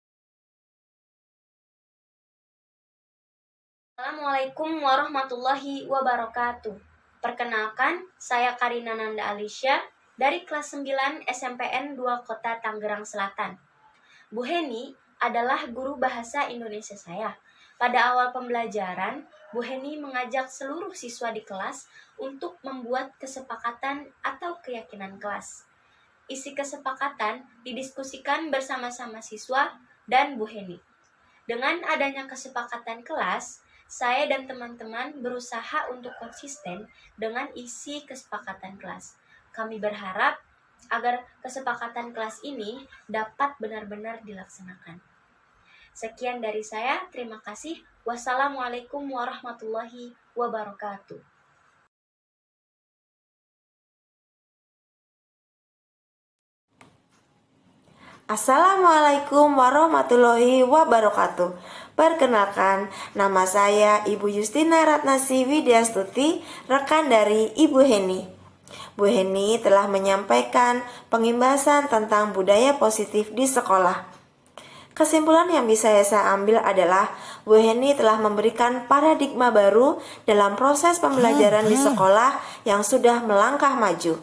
Assalamualaikum warahmatullahi wabarakatuh. Perkenalkan, saya Karina Nanda Alisya dari kelas 9 SMPN 2 Kota Tangerang Selatan. Bu Heni adalah guru bahasa Indonesia saya. Pada awal pembelajaran, Bu Heni mengajak seluruh siswa di kelas untuk membuat kesepakatan atau keyakinan kelas. Isi kesepakatan didiskusikan bersama-sama siswa dan Bu Heni. Dengan adanya kesepakatan kelas, saya dan teman-teman berusaha untuk konsisten dengan isi kesepakatan kelas. Kami berharap agar kesepakatan kelas ini dapat benar-benar dilaksanakan. Sekian dari saya, terima kasih. Wassalamualaikum warahmatullahi wabarakatuh. Assalamualaikum warahmatullahi wabarakatuh. Perkenalkan, nama saya Ibu Justina Ratnasi Widyastuti, rekan dari Ibu Heni. Bu Heni telah menyampaikan pengimbasan tentang budaya positif di sekolah. Kesimpulan yang bisa saya ambil adalah Bu Heni telah memberikan paradigma baru dalam proses pembelajaran di sekolah yang sudah melangkah maju.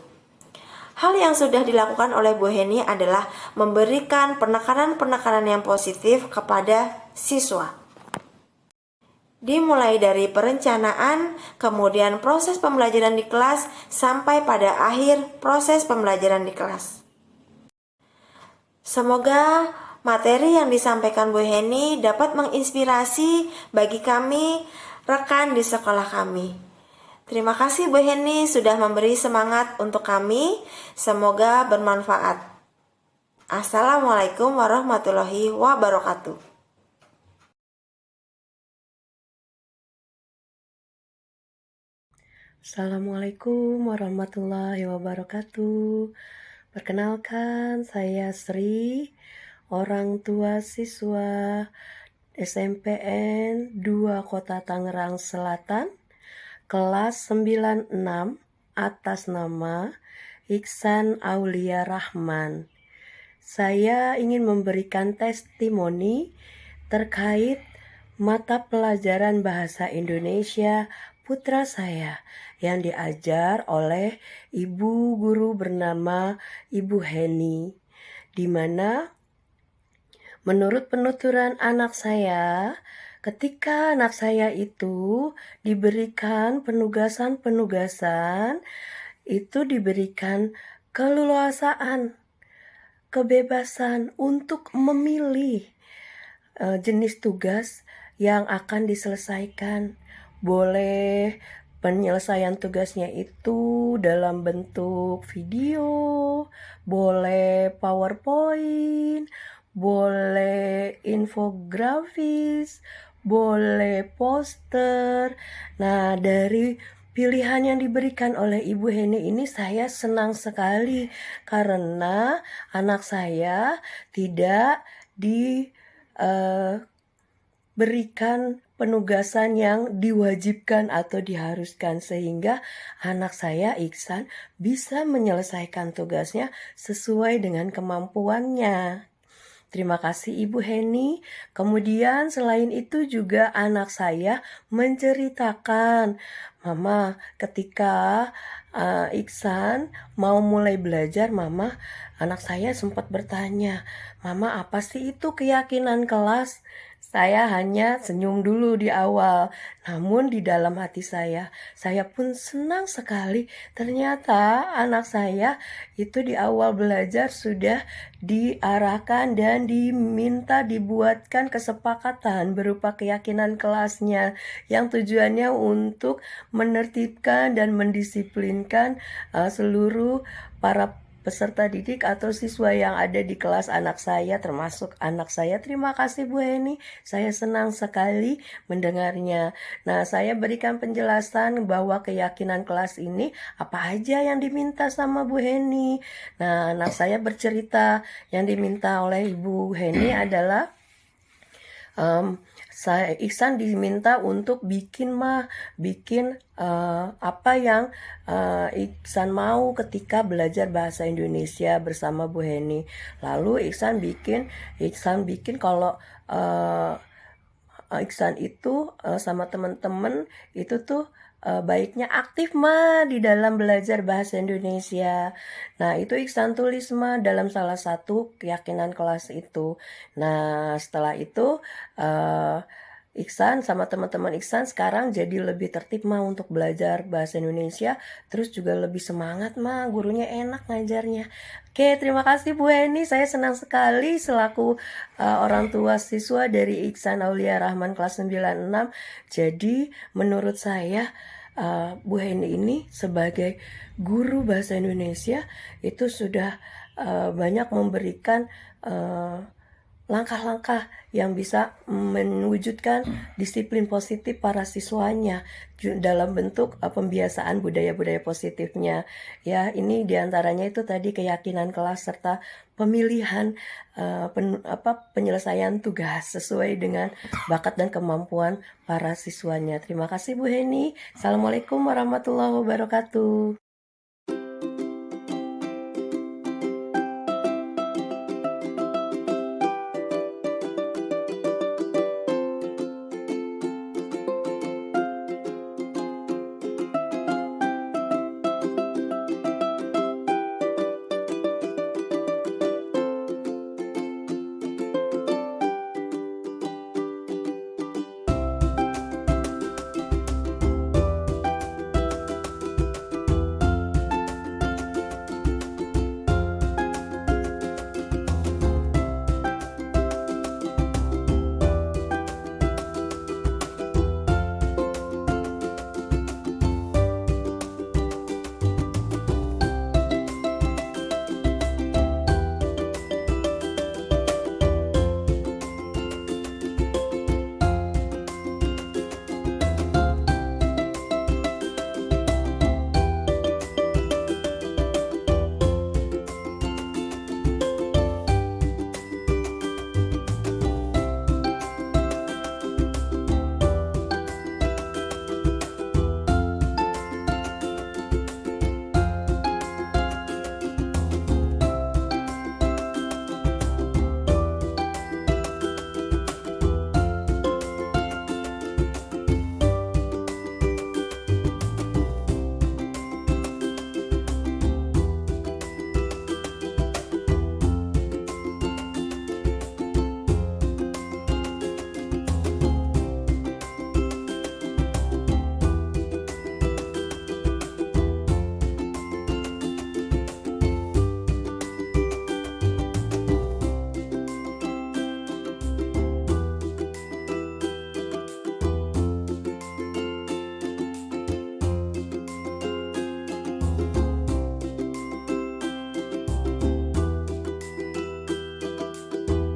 Hal yang sudah dilakukan oleh Bu Heni adalah memberikan penekanan-penekanan yang positif kepada siswa. Dimulai dari perencanaan, kemudian proses pembelajaran di kelas, sampai pada akhir proses pembelajaran di kelas. Semoga materi yang disampaikan Bu Heni dapat menginspirasi bagi kami, rekan di sekolah kami. Terima kasih Bu Heni sudah memberi semangat untuk kami. Semoga bermanfaat. Assalamualaikum warahmatullahi wabarakatuh. Assalamualaikum warahmatullahi wabarakatuh. Perkenalkan, saya Sri, orang tua siswa SMPN 2 Kota Tangerang Selatan, kelas 96 atas nama Iksan Aulia Rahman. Saya ingin memberikan testimoni terkait mata pelajaran bahasa Indonesia putra saya yang diajar oleh ibu guru bernama Ibu Heni, di mana menurut penuturan anak saya, ketika anak saya itu diberikan penugasan-penugasan, itu diberikan keleluasaan, kebebasan untuk memilih jenis tugas yang akan diselesaikan. Boleh penyelesaian tugasnya itu dalam bentuk video, boleh PowerPoint, boleh infografis, boleh poster. Nah, dari pilihan yang diberikan oleh Ibu Heni ini saya senang sekali karena anak saya tidak diberikan penugasan yang diwajibkan atau diharuskan, sehingga anak saya Iksan bisa menyelesaikan tugasnya sesuai dengan kemampuannya Terima kasih Ibu Heni. Kemudian selain itu juga anak saya menceritakan, Mama, ketika Iksan mau mulai belajar, anak saya sempat bertanya, Mama, apa sih itu keyakinan kelas? Saya hanya senyum dulu di awal, namun di dalam hati saya pun senang sekali. Ternyata anak saya itu di awal belajar sudah diarahkan dan diminta dibuatkan kesepakatan berupa keyakinan kelasnya yang tujuannya untuk menertibkan dan mendisiplinkan seluruh para peserta didik atau siswa yang ada di kelas anak saya, termasuk anak saya. Terima kasih Bu Heni, saya senang sekali mendengarnya. Nah, saya berikan penjelasan bahwa keyakinan kelas ini apa aja yang diminta sama Bu Heni. Nah, anak saya bercerita yang diminta oleh Ibu Heni adalah Iksan diminta untuk bikin apa yang Iksan mau ketika belajar bahasa Indonesia bersama Bu Heni. Lalu Iksan bikin kalau Iksan itu sama teman-teman itu tuh baiknya aktif di dalam belajar bahasa Indonesia. Nah, itu Iksan tulis dalam salah satu keyakinan kelas itu. Nah, setelah itu Iksan sama teman-teman Iksan sekarang jadi lebih tertib untuk belajar bahasa Indonesia, terus juga lebih semangat gurunya enak ngajarnya. Oke, terima kasih Bu Heni, saya senang sekali selaku orang tua siswa dari Iksan Aulia Rahman kelas 96. Jadi menurut saya Bu Heni ini sebagai guru bahasa Indonesia itu sudah banyak memberikan langkah-langkah yang bisa mewujudkan disiplin positif para siswanya dalam bentuk pembiasaan budaya-budaya positifnya. Ya, ini diantaranya itu tadi keyakinan kelas serta pemilihan penyelesaian tugas sesuai dengan bakat dan kemampuan para siswanya. Terima kasih Bu Heni. Assalamualaikum warahmatullahi wabarakatuh.